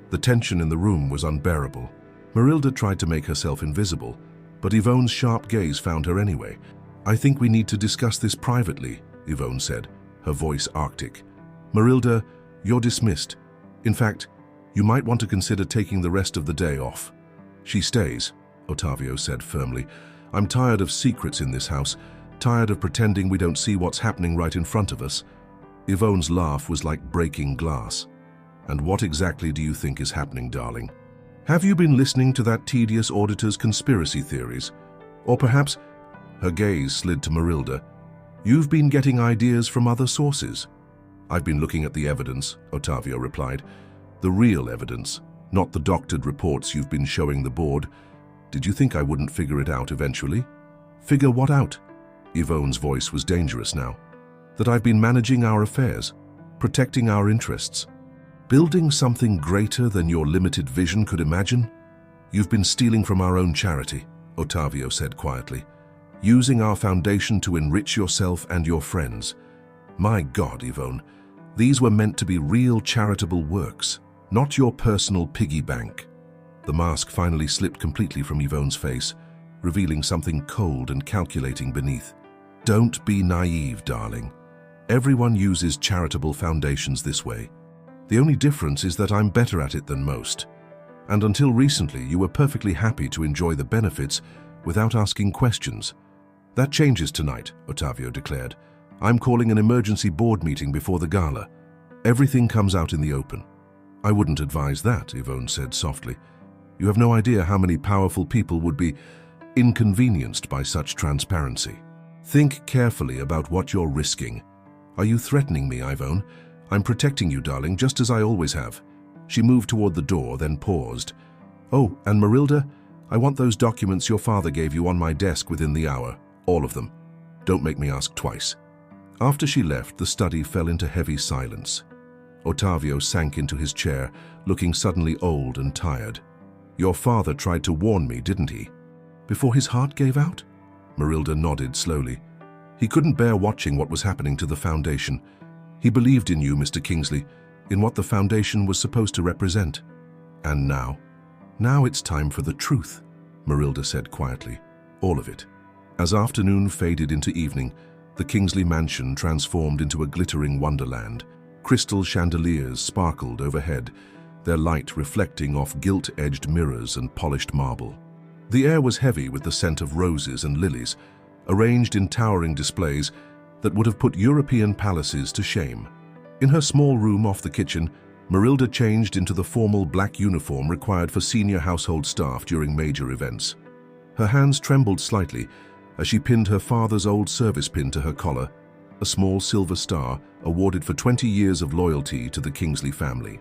The tension in the room was unbearable. Marilda tried to make herself invisible, but Yvonne's sharp gaze found her anyway. "I think we need to discuss this privately," Yvonne said, her voice arctic. "Marilda, you're dismissed. In fact, you might want to consider taking the rest of the day off." "She stays," Ottavio said firmly. "I'm tired of secrets in this house, tired of pretending we don't see what's happening right in front of us." Yvonne's laugh was like breaking glass. "And what exactly do you think is happening, darling? Have you been listening to that tedious auditor's conspiracy theories? Or perhaps—" her gaze slid to Marilda. "You've been getting ideas from other sources?" "I've been looking at the evidence," Ottavio replied. "The real evidence, not the doctored reports you've been showing the board. Did you think I wouldn't figure it out eventually?" "Figure what out?" Yvonne's voice was dangerous now. "That I've been managing our affairs, protecting our interests, building something greater than your limited vision could imagine? You've been stealing from our own charity," Ottavio said quietly. "Using our foundation to enrich yourself and your friends. My God, Yvonne, these were meant to be real charitable works, not your personal piggy bank." The mask finally slipped completely from Yvonne's face, revealing something cold and calculating beneath. "Don't be naive, darling. Everyone uses charitable foundations this way. The only difference is that I'm better at it than most. And until recently, you were perfectly happy to enjoy the benefits without asking questions. That changes tonight," Ottavio declared. "I'm calling an emergency board meeting before the gala. Everything comes out in the open." "I wouldn't advise that," Yvonne said softly. "You have no idea how many powerful people would be inconvenienced by such transparency. Think carefully about what you're risking." "Are you threatening me, Yvonne? I'm protecting you, darling, just as I always have." She moved toward the door, then paused. "Oh, and Marilda, I want those documents your father gave you on my desk within the hour. All of them. Don't make me ask twice." After she left, the study fell into heavy silence. Ottavio sank into his chair, looking suddenly old and tired. "Your father tried to warn me, didn't he? Before his heart gave out?" Marilda nodded slowly. "He couldn't bear watching what was happening to the Foundation. He believed in you, Mr. Kingsley, in what the Foundation was supposed to represent. And now? Now it's time for the truth," Marilda said quietly. "All of it." As afternoon faded into evening, the Kingsley mansion transformed into a glittering wonderland. Crystal chandeliers sparkled overhead, their light reflecting off gilt-edged mirrors and polished marble. The air was heavy with the scent of roses and lilies, arranged in towering displays that would have put European palaces to shame. In her small room off the kitchen, Marilda changed into the formal black uniform required for senior household staff during major events. Her hands trembled slightly as she pinned her father's old service pin to her collar, a small silver star awarded for 20 years of loyalty to the Kingsley family.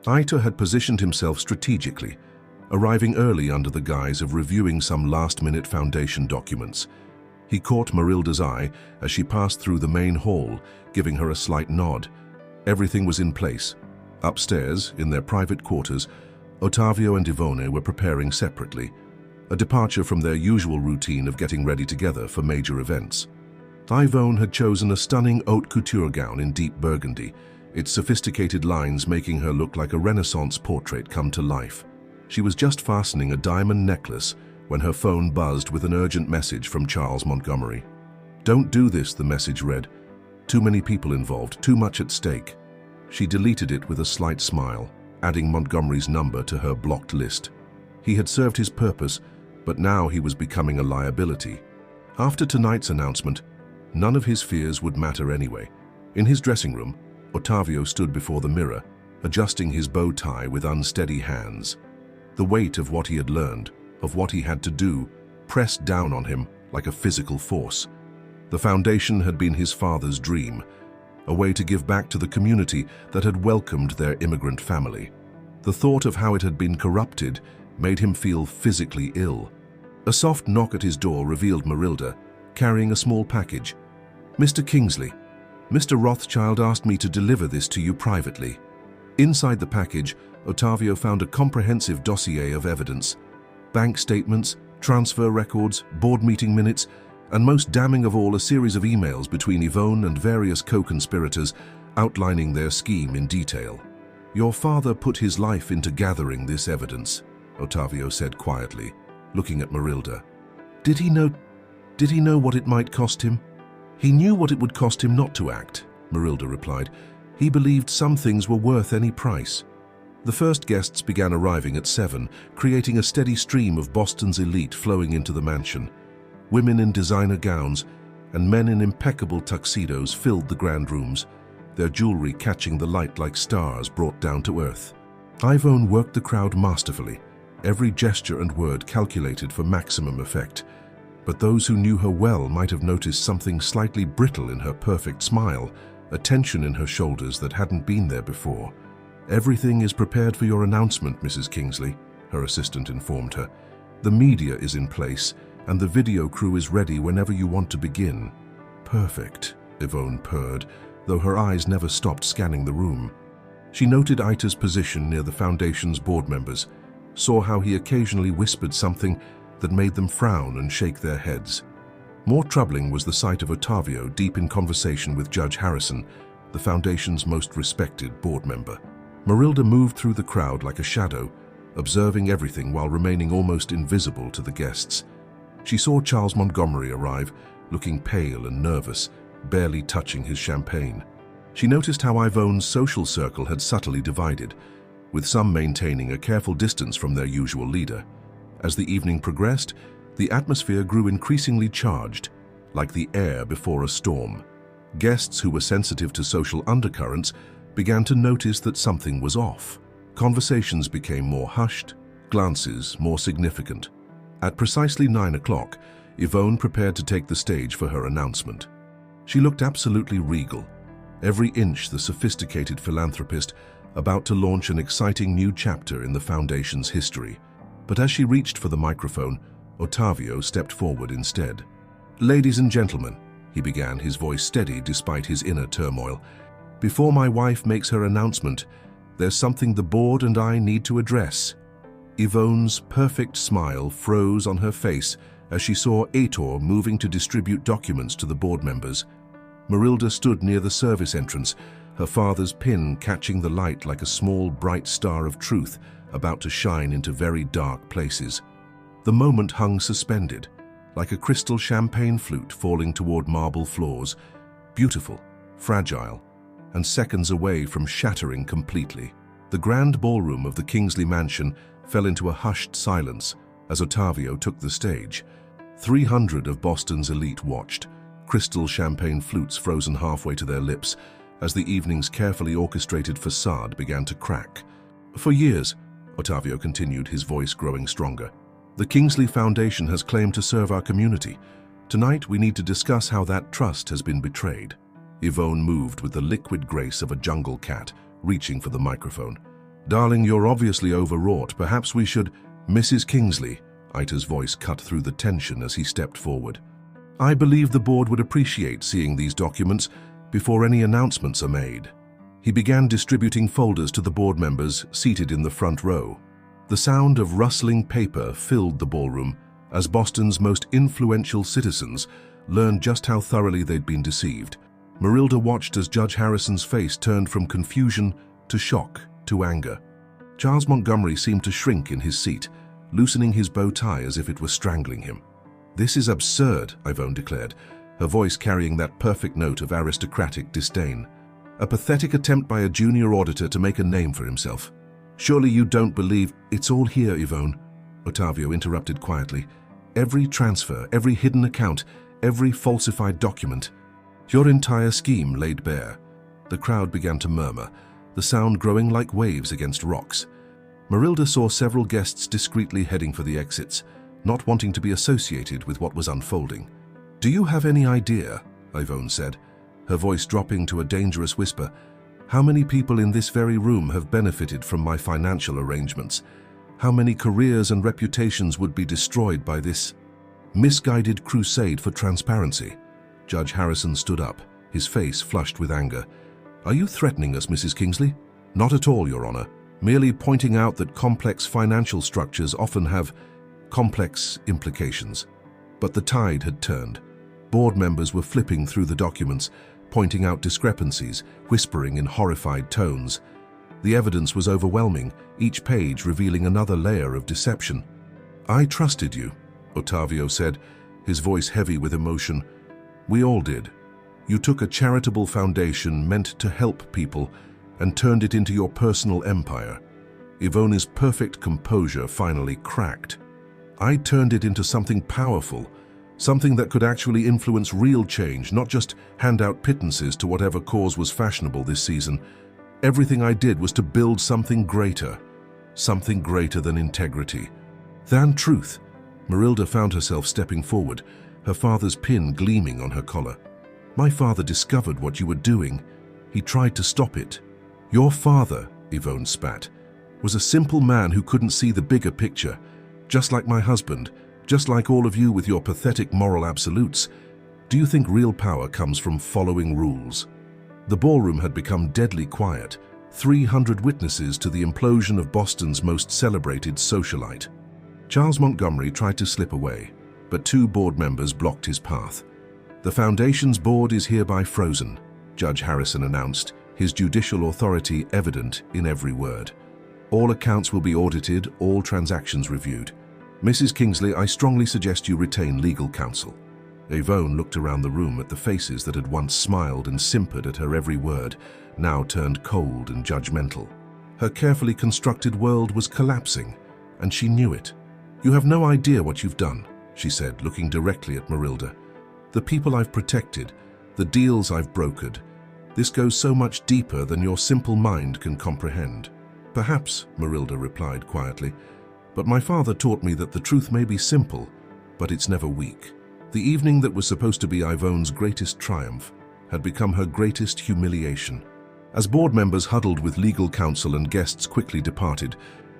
Ito had positioned himself strategically, arriving early under the guise of reviewing some last-minute Foundation documents. He caught Marilda's eye as she passed through the main hall, giving her a slight nod. Everything was in place. Upstairs, in their private quarters, Ottavio and Ivone were preparing separately, a departure from their usual routine of getting ready together for major events. Ivone had chosen a stunning haute couture gown in deep burgundy, its sophisticated lines making her look like a Renaissance portrait come to life. She was just fastening a diamond necklace when her phone buzzed with an urgent message from Charles Montgomery. "Don't do this," the message read. "Too many people involved, too much at stake." She deleted it with a slight smile, adding Montgomery's number to her blocked list. He had served his purpose, but now he was becoming a liability. After tonight's announcement, none of his fears would matter anyway. In his dressing room, Ottavio stood before the mirror, adjusting his bow tie with unsteady hands. The weight of what he had learned, of what he had to do, pressed down on him like a physical force. The Foundation had been his father's dream, a way to give back to the community that had welcomed their immigrant family. The thought of how it had been corrupted made him feel physically ill. A soft knock at his door revealed Marilda, carrying a small package. "Mr. Kingsley, Mr. Rothschild asked me to deliver this to you privately." Inside the package, Ottavio found a comprehensive dossier of evidence. Bank statements, transfer records, board meeting minutes, and most damning of all, a series of emails between Ivone and various co-conspirators outlining their scheme in detail. "Your father put his life into gathering this evidence," Ottavio said quietly, looking at Marilda. Did he know what it might cost him?" "He knew what it would cost him not to act," Marilda replied. "He believed some things were worth any price." The first guests began arriving at 7, creating a steady stream of Boston's elite flowing into the mansion. Women in designer gowns and men in impeccable tuxedos filled the grand rooms, their jewelry catching the light like stars brought down to earth. Ivone worked the crowd masterfully, every gesture and word calculated for maximum effect. But those who knew her well might have noticed something slightly brittle in her perfect smile, a tension in her shoulders that hadn't been there before. "Everything is prepared for your announcement, Mrs. Kingsley," her assistant informed her. "The media is in place, and the video crew is ready whenever you want to begin." "Perfect," Ivone purred, though her eyes never stopped scanning the room. She noted Ita's position near the Foundation's board members, saw how he occasionally whispered something that made them frown and shake their heads. More troubling was the sight of Ottavio deep in conversation with Judge Harrison, the Foundation's most respected board member. Marilda moved through the crowd like a shadow, observing everything while remaining almost invisible to the guests. She saw Charles Montgomery arrive, looking pale and nervous, barely touching his champagne. She noticed how Ivone's social circle had subtly divided, with some maintaining a careful distance from their usual leader. As the evening progressed, the atmosphere grew increasingly charged, like the air before a storm. Guests who were sensitive to social undercurrents began to notice that something was off. Conversations became more hushed, glances more significant. At precisely 9 o'clock, Ivone prepared to take the stage for her announcement. She looked absolutely regal, every inch the sophisticated philanthropist about to launch an exciting new chapter in the Foundation's history. But as she reached for the microphone, Ottavio stepped forward instead. "Ladies and gentlemen, he began, his voice steady despite his inner turmoil. "Before my wife makes her announcement, there's something the board and I need to address." Yvonne's perfect smile froze on her face as she saw Aitor moving to distribute documents to the board members. Marilda stood near the service entrance, her father's pin catching the light like a small, bright star of truth about to shine into very dark places. The moment hung suspended, like a crystal champagne flute falling toward marble floors, beautiful, fragile, and seconds away from shattering completely. The grand ballroom of the Kingsley mansion fell into a hushed silence as Ottavio took the stage. 300 of Boston's elite watched, crystal champagne flutes frozen halfway to their lips as the evening's carefully orchestrated facade began to crack. "For years," Ottavio continued, his voice growing stronger, "the Kingsley Foundation has claimed to serve our community. Tonight we need to discuss how that trust has been betrayed." Yvonne moved with the liquid grace of a jungle cat, reaching for the microphone. "Darling, you're obviously overwrought. Perhaps we should—" "Mrs. Kingsley," Aitor's voice cut through the tension as he stepped forward. "I believe the board would appreciate seeing these documents before any announcements are made." He began distributing folders to the board members seated in the front row. The sound of rustling paper filled the ballroom as Boston's most influential citizens learned just how thoroughly they'd been deceived. Marilda watched as Judge Harrison's face turned from confusion to shock to anger. Charles Montgomery seemed to shrink in his seat, loosening his bow tie as if it were strangling him. "This is absurd," Yvonne declared, her voice carrying that perfect note of aristocratic disdain. "A pathetic attempt by a junior auditor to make a name for himself. Surely you don't believe—" "It's all here, Yvonne," Ottavio interrupted quietly. "Every transfer, every hidden account, every falsified document. Your entire scheme laid bare." The crowd began to murmur, the sound growing like waves against rocks. Marilda saw several guests discreetly heading for the exits, not wanting to be associated with what was unfolding. "Do you have any idea," Yvonne said, her voice dropping to a dangerous whisper, "how many people in this very room have benefited from my financial arrangements? How many careers and reputations would be destroyed by this misguided crusade for transparency?" Judge Harrison stood up, his face flushed with anger. "Are you threatening us, Mrs. Kingsley?" "Not at all, Your Honor. Merely pointing out that complex financial structures often have complex implications." But the tide had turned. Board members were flipping through the documents, pointing out discrepancies, whispering in horrified tones. The evidence was overwhelming, each page revealing another layer of deception. "I trusted you," Ottavio said, his voice heavy with emotion. "We all did. You took a charitable foundation meant to help people and turned it into your personal empire." Yvonne's perfect composure finally cracked. "I turned it into something powerful, something that could actually influence real change, not just hand out pittances to whatever cause was fashionable this season. Everything I did was to build something greater than integrity, than truth." Marilda found herself stepping forward, her father's pin gleaming on her collar. "My father discovered what you were doing. He tried to stop it." "Your father," Yvonne spat, "was a simple man who couldn't see the bigger picture, just like my husband, just like all of you with your pathetic moral absolutes. Do you think real power comes from following rules?" The ballroom had become deadly quiet, 300 witnesses to the implosion of Boston's most celebrated socialite. Charles Montgomery tried to slip away, but 2 board members blocked his path. "The Foundation's board is hereby frozen," Judge Harrison announced, his judicial authority evident in every word. "All accounts will be audited, all transactions reviewed. Mrs. Kingsley, I strongly suggest you retain legal counsel." Yvonne looked around the room at the faces that had once smiled and simpered at her every word, now turned cold and judgmental. Her carefully constructed world was collapsing, and she knew it. "You have no idea what you've done," she said, looking directly at Marilda. "The people I've protected, the deals I've brokered. This goes so much deeper than your simple mind can comprehend." "Perhaps," Marilda replied quietly, "but my father taught me that the truth may be simple, but it's never weak." The evening that was supposed to be Yvonne's greatest triumph had become her greatest humiliation. As board members huddled with legal counsel and guests quickly departed,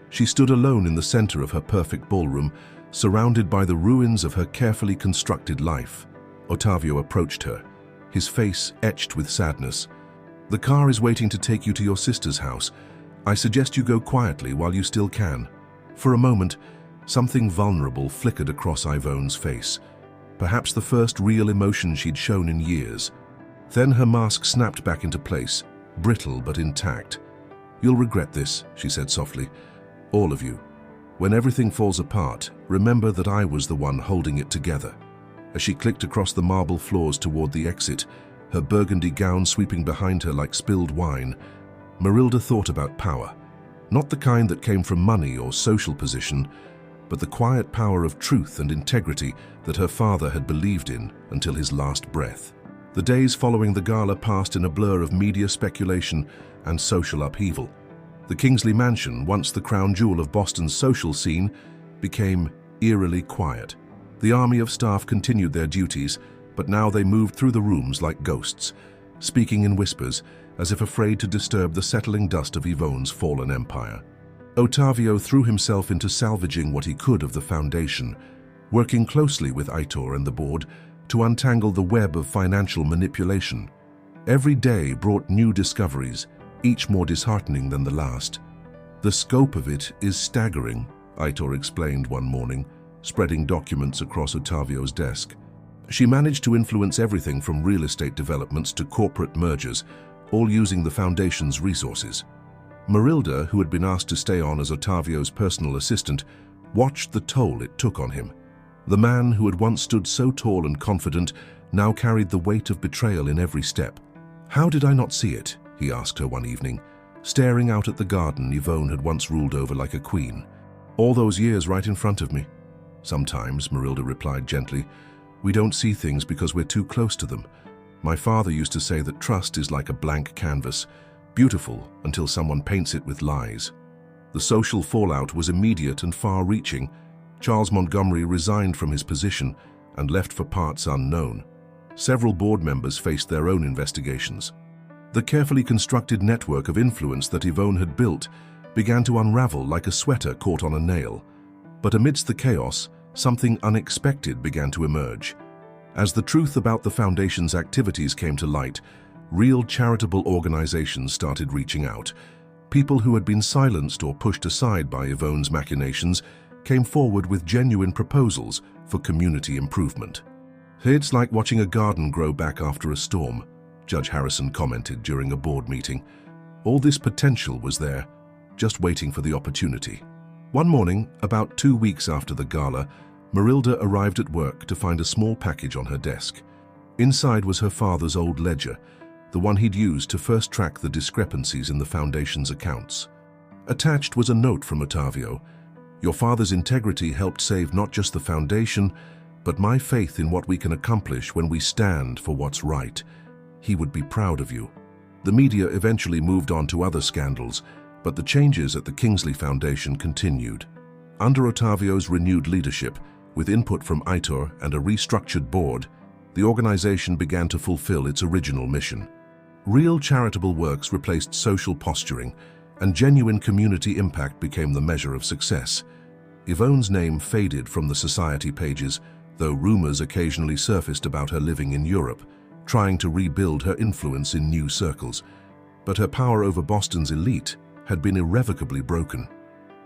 she stood alone in the center of her perfect ballroom, surrounded by the ruins of her carefully constructed life. Ottavio approached her, his face etched with sadness. "The car is waiting to take you to your sister's house. I suggest you go quietly while you still can." For a moment, something vulnerable flickered across Ivone's face, perhaps the first real emotion she'd shown in years. Then her mask snapped back into place, brittle but intact. "You'll regret this," she said softly. "All of you. When everything falls apart, remember that I was the one holding it together." As she clicked across the marble floors toward the exit, her burgundy gown sweeping behind her like spilled wine, Marilda thought about power. Not the kind that came from money or social position, but the quiet power of truth and integrity that her father had believed in until his last breath. The days following the gala passed in a blur of media speculation and social upheaval. The Kingsley Mansion, once the crown jewel of Boston's social scene, became eerily quiet. The army of staff continued their duties, but now they moved through the rooms like ghosts, speaking in whispers, as if afraid to disturb the settling dust of Yvonne's fallen empire. Ottavio threw himself into salvaging what he could of the foundation, working closely with Aitor and the board to untangle the web of financial manipulation. Every day brought new discoveries, each more disheartening than the last. "The scope of it is staggering," Aitor explained one morning, spreading documents across Ottavio's desk. She managed to influence everything from real estate developments to corporate mergers, all using the foundation's resources. Marilda, who had been asked to stay on as Ottavio's personal assistant, watched the toll it took on him. The man who had once stood so tall and confident now carried the weight of betrayal in every step. "How did I not see it?" he asked her one evening, staring out at the garden Yvonne had once ruled over like a queen. "All those years right in front of me." "Sometimes," Marilda replied gently, "we don't see things because we're too close to them. My father used to say that trust is like a blank canvas, beautiful until someone paints it with lies." The social fallout was immediate and far-reaching. Charles Montgomery resigned from his position and left for parts unknown. Several board members faced their own investigations. The carefully constructed network of influence that Yvonne had built began to unravel like a sweater caught on a nail. But amidst the chaos, something unexpected began to emerge. As the truth about the foundation's activities came to light, real charitable organizations started reaching out. People who had been silenced or pushed aside by Yvonne's machinations came forward with genuine proposals for community improvement. "It's like watching a garden grow back after a storm," Judge Harrison commented during a board meeting. All this potential was there, just waiting for the opportunity. One morning, about 2 weeks after the gala, Marilda arrived at work to find a small package on her desk. Inside was her father's old ledger, the one he'd used to first track the discrepancies in the foundation's accounts. Attached was a note from Ottavio. "Your father's integrity helped save not just the foundation, but my faith in what we can accomplish when we stand for what's right. He would be proud of you." The media eventually moved on to other scandals, but the changes at the Kingsley Foundation continued. Under Ottavio's renewed leadership, with input from Aitor and a restructured board, the organization began to fulfill its original mission. Real charitable works replaced social posturing, and genuine community impact became the measure of success. Yvonne's name faded from the society pages, though rumors occasionally surfaced about her living in Europe, trying to rebuild her influence in new circles. But her power over Boston's elite had been irrevocably broken.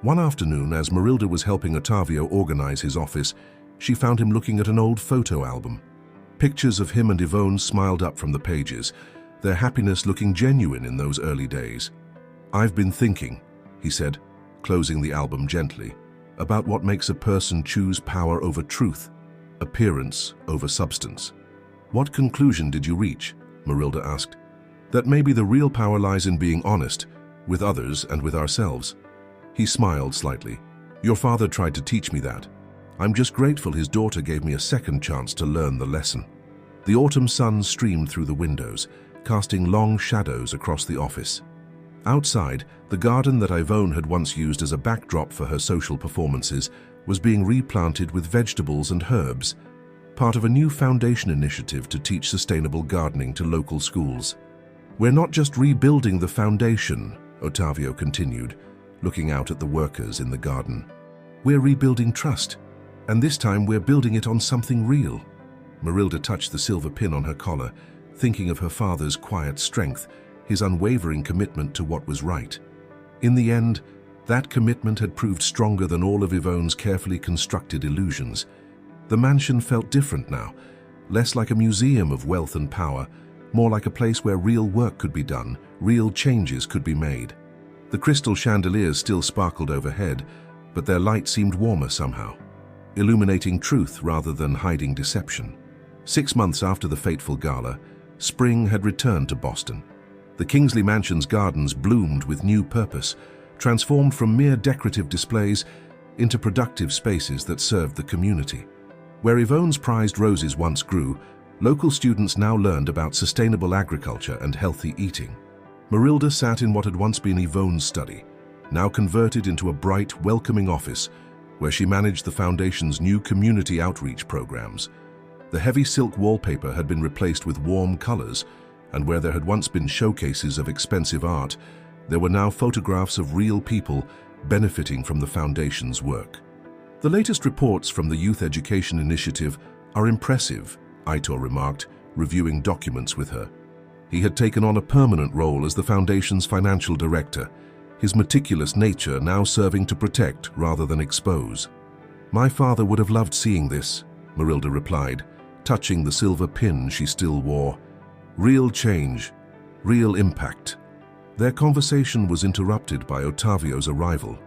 One afternoon, as Marilda was helping Ottavio organize his office, she found him looking at an old photo album. Pictures of him and Yvonne smiled up from the pages, their happiness looking genuine in those early days. "I've been thinking," he said, closing the album gently, "about what makes a person choose power over truth, appearance over substance." "What conclusion did you reach?" Marilda asked. "That maybe the real power lies in being honest, with others and with ourselves." He smiled slightly. "Your father tried to teach me that. I'm just grateful his daughter gave me a second chance to learn the lesson." The autumn sun streamed through the windows, casting long shadows across the office. Outside, the garden that Yvonne had once used as a backdrop for her social performances was being replanted with vegetables and herbs, part of a new foundation initiative to teach sustainable gardening to local schools. "We're not just rebuilding the foundation," Ottavio continued, looking out at the workers in the garden. "We're rebuilding trust, and this time we're building it on something real." Marilda touched the silver pin on her collar, thinking of her father's quiet strength, his unwavering commitment to what was right. In the end, that commitment had proved stronger than all of Yvonne's carefully constructed illusions. The mansion felt different now, less like a museum of wealth and power, more like a place where real work could be done, real changes could be made. The crystal chandeliers still sparkled overhead, but their light seemed warmer somehow, illuminating truth rather than hiding deception. 6 months after the fateful gala, spring had returned to Boston. The Kingsley Mansion's gardens bloomed with new purpose, transformed from mere decorative displays into productive spaces that served the community. Where Yvonne's prized roses once grew, local students now learned about sustainable agriculture and healthy eating. Marilda sat in what had once been Yvonne's study, now converted into a bright, welcoming office where she managed the Foundation's new community outreach programs. The heavy silk wallpaper had been replaced with warm colors, and where there had once been showcases of expensive art, there were now photographs of real people benefiting from the Foundation's work. The latest reports from the Youth Education Initiative are impressive, Aitor remarked, reviewing documents with her. He had taken on a permanent role as the Foundation's financial director, his meticulous nature now serving to protect rather than expose. "My father would have loved seeing this," Marilda replied, touching the silver pin she still wore. "Real change, real impact." Their conversation was interrupted by Ottavio's arrival.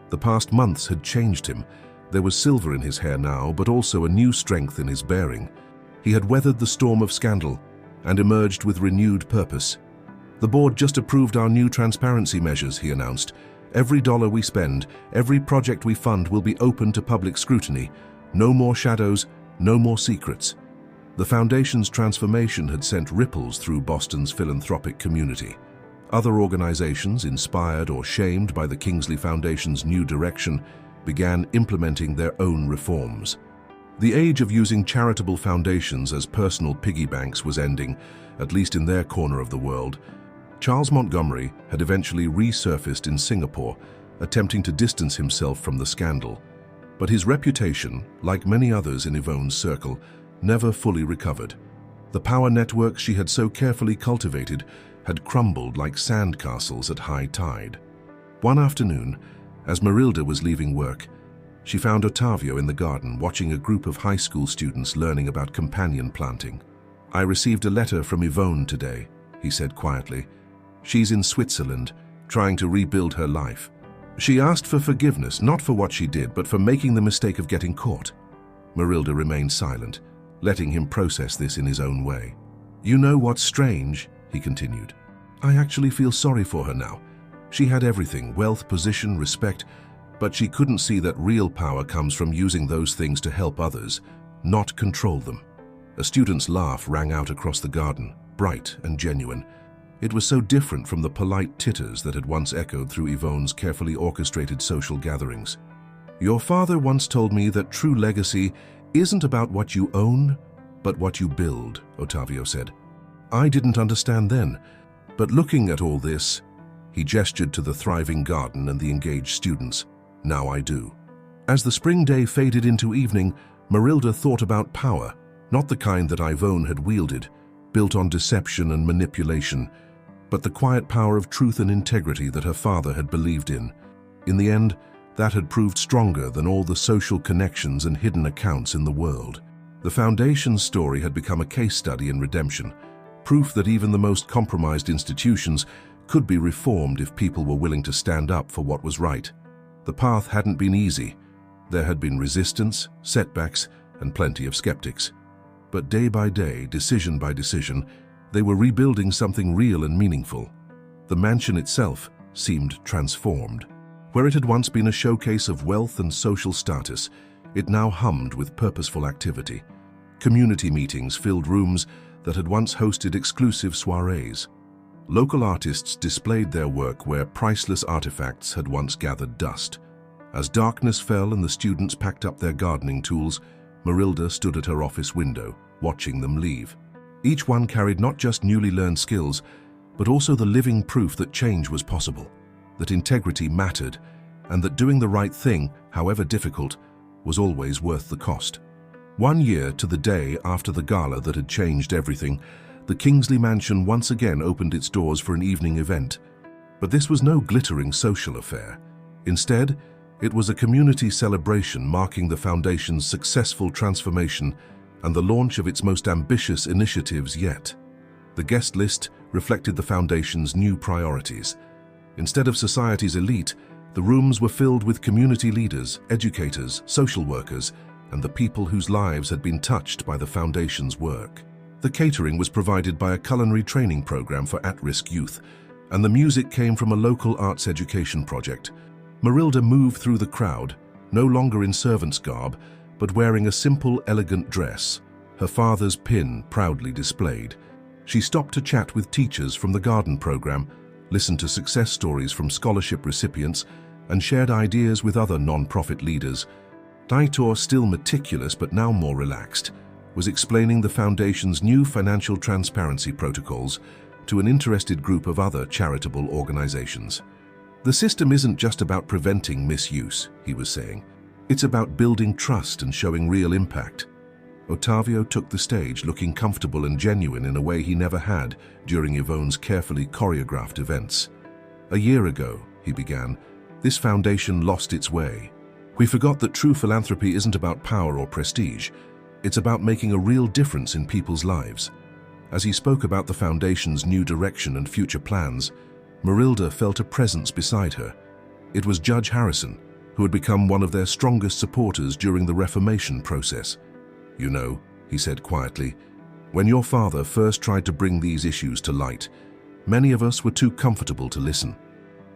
The past months had changed him. There was silver in his hair now, but also a new strength in his bearing. He had weathered the storm of scandal and emerged with renewed purpose. "The board just approved our new transparency measures," he announced. "Every dollar we spend, every project we fund will be open to public scrutiny. No more shadows, no more secrets." The Foundation's transformation had sent ripples through Boston's philanthropic community. Other organizations, inspired or shamed by the Kingsley Foundation's new direction, began implementing their own reforms. The age of using charitable foundations as personal piggy banks was ending, at least in their corner of the world. Charles Montgomery had eventually resurfaced in Singapore, attempting to distance himself from the scandal. But his reputation, like many others in Yvonne's circle, never fully recovered. The power networks she had so carefully cultivated had crumbled like sandcastles at high tide. One afternoon, as Marilda was leaving work, she found Ottavio in the garden watching a group of high school students learning about companion planting. "I received a letter from Yvonne today," he said quietly. "She's in Switzerland, trying to rebuild her life. She asked for forgiveness, not for what she did, but for making the mistake of getting caught." Marilda remained silent, letting him process this in his own way. "You know what's strange?" he continued. "I actually feel sorry for her now. She had everything, wealth, position, respect, but she couldn't see that real power comes from using those things to help others, not control them." A student's laugh rang out across the garden, bright and genuine. It was so different from the polite titters that had once echoed through Yvonne's carefully orchestrated social gatherings. "Your father once told me that true legacy isn't about what you own, but what you build," Ottavio said. "I didn't understand then, but looking at all this," he gestured to the thriving garden and the engaged students, "now I do." As the spring day faded into evening, Marilda thought about power, not the kind that Yvonne had wielded, built on deception and manipulation, but the quiet power of truth and integrity that her father had believed in. In the end, that had proved stronger than all the social connections and hidden accounts in the world. The Foundation's story had become a case study in redemption, proof that even the most compromised institutions could be reformed if people were willing to stand up for what was right. The path hadn't been easy. There had been resistance, setbacks, and plenty of skeptics. But day by day, decision by decision, they were rebuilding something real and meaningful. The mansion itself seemed transformed. Where it had once been a showcase of wealth and social status, it now hummed with purposeful activity. Community meetings filled rooms that had once hosted exclusive soirees. Local artists displayed their work where priceless artifacts had once gathered dust. As darkness fell and the students packed up their gardening tools, Marilda stood at her office window, watching them leave. Each one carried not just newly learned skills, but also the living proof that change was possible, that integrity mattered, and that doing the right thing, however difficult, was always worth the cost. 1 year to the day after the gala that had changed everything, the Kingsley Mansion once again opened its doors for an evening event. But this was no glittering social affair. Instead, it was a community celebration marking the foundation's successful transformation and the launch of its most ambitious initiatives yet. The guest list reflected the foundation's new priorities. Instead of society's elite, the rooms were filled with community leaders, educators, social workers, and the people whose lives had been touched by the foundation's work. The catering was provided by a culinary training program for at-risk youth, and the music came from a local arts education project. Marilda moved through the crowd, no longer in servant's garb, but wearing a simple, elegant dress, her father's pin proudly displayed. She stopped to chat with teachers from the garden program, listened to success stories from scholarship recipients, and shared ideas with other non-profit leaders. Janitor, still meticulous but now more relaxed, was explaining the foundation's new financial transparency protocols to an interested group of other charitable organizations. The system isn't just about preventing misuse, he was saying. It's about building trust and showing real impact. Ottavio took the stage, looking comfortable and genuine in a way he never had during Yvonne's carefully choreographed events. "A year ago," he began, "this foundation lost its way. We forgot that true philanthropy isn't about power or prestige. It's about making a real difference in people's lives." As he spoke about the foundation's new direction and future plans, Marilda felt a presence beside her. It was Judge Harrison, who had become one of their strongest supporters during the Reformation process. "You know," he said quietly, "when your father first tried to bring these issues to light, many of us were too comfortable to listen.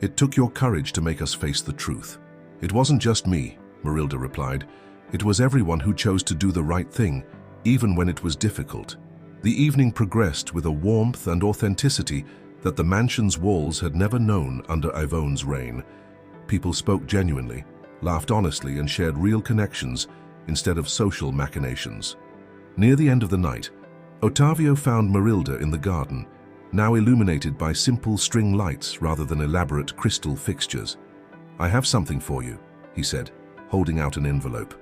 It took your courage to make us face the truth." "It wasn't just me," Marilda replied. "It was everyone who chose to do the right thing, even when it was difficult." The evening progressed with a warmth and authenticity that the mansion's walls had never known under Yvonne's reign. People spoke genuinely, laughed honestly, and shared real connections instead of social machinations. Near the end of the night, Ottavio found Marilda in the garden, now illuminated by simple string lights rather than elaborate crystal fixtures. "I have something for you," he said, holding out an envelope.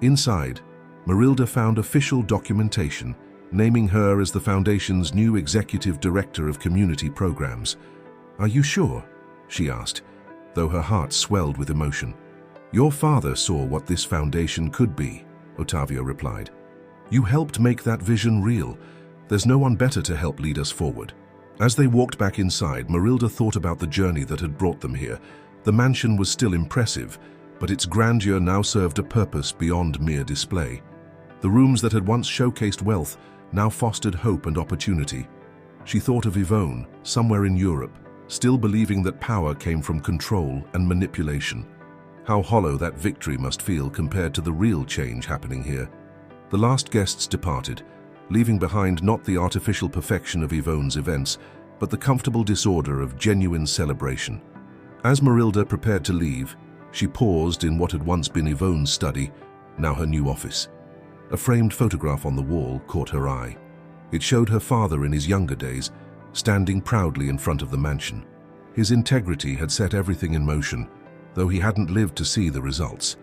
Inside, Marilda found official documentation naming her as the foundation's new executive director of community programs. "Are you sure?" she asked, though her heart swelled with emotion. "Your father saw what this foundation could be," Ottavio replied. "You helped make that vision real. There's no one better to help lead us forward." As they walked back inside, Marilda thought about the journey that had brought them here. The mansion was still impressive, but its grandeur now served a purpose beyond mere display. The rooms that had once showcased wealth now fostered hope and opportunity. She thought of Yvonne, somewhere in Europe, still believing that power came from control and manipulation. How hollow that victory must feel compared to the real change happening here. The last guests departed, leaving behind not the artificial perfection of Yvonne's events, but the comfortable disorder of genuine celebration. As Marilda prepared to leave, she paused in what had once been Yvonne's study, now her new office. A framed photograph on the wall caught her eye. It showed her father in his younger days, standing proudly in front of the mansion. His integrity had set everything in motion, though he hadn't lived to see the results.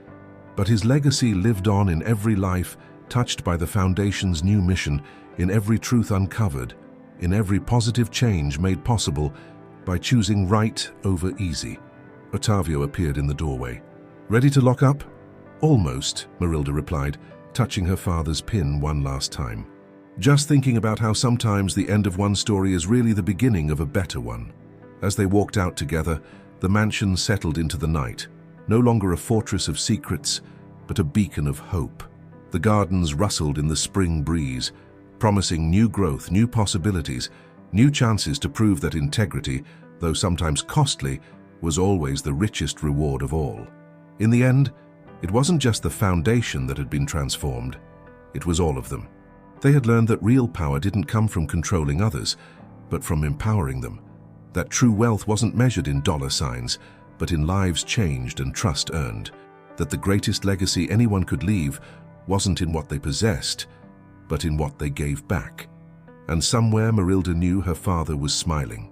But his legacy lived on in every life touched by the foundation's new mission, in every truth uncovered, in every positive change made possible by choosing right over easy. Ottavio appeared in the doorway. "Ready to lock up?" "Almost," Marilda replied, touching her father's pin one last time. Just thinking about how sometimes the end of one story is really the beginning of a better one. As they walked out together, the mansion settled into the night, no longer a fortress of secrets, but a beacon of hope. The gardens rustled in the spring breeze, promising new growth, new possibilities, new chances to prove that integrity, though sometimes costly, was always the richest reward of all. In the end, it wasn't just the foundation that had been transformed, it was all of them. They had learned that real power didn't come from controlling others, but from empowering them. That true wealth wasn't measured in dollar signs, but in lives changed and trust earned. That the greatest legacy anyone could leave wasn't in what they possessed, but in what they gave back. And somewhere Marilda knew her father was smiling.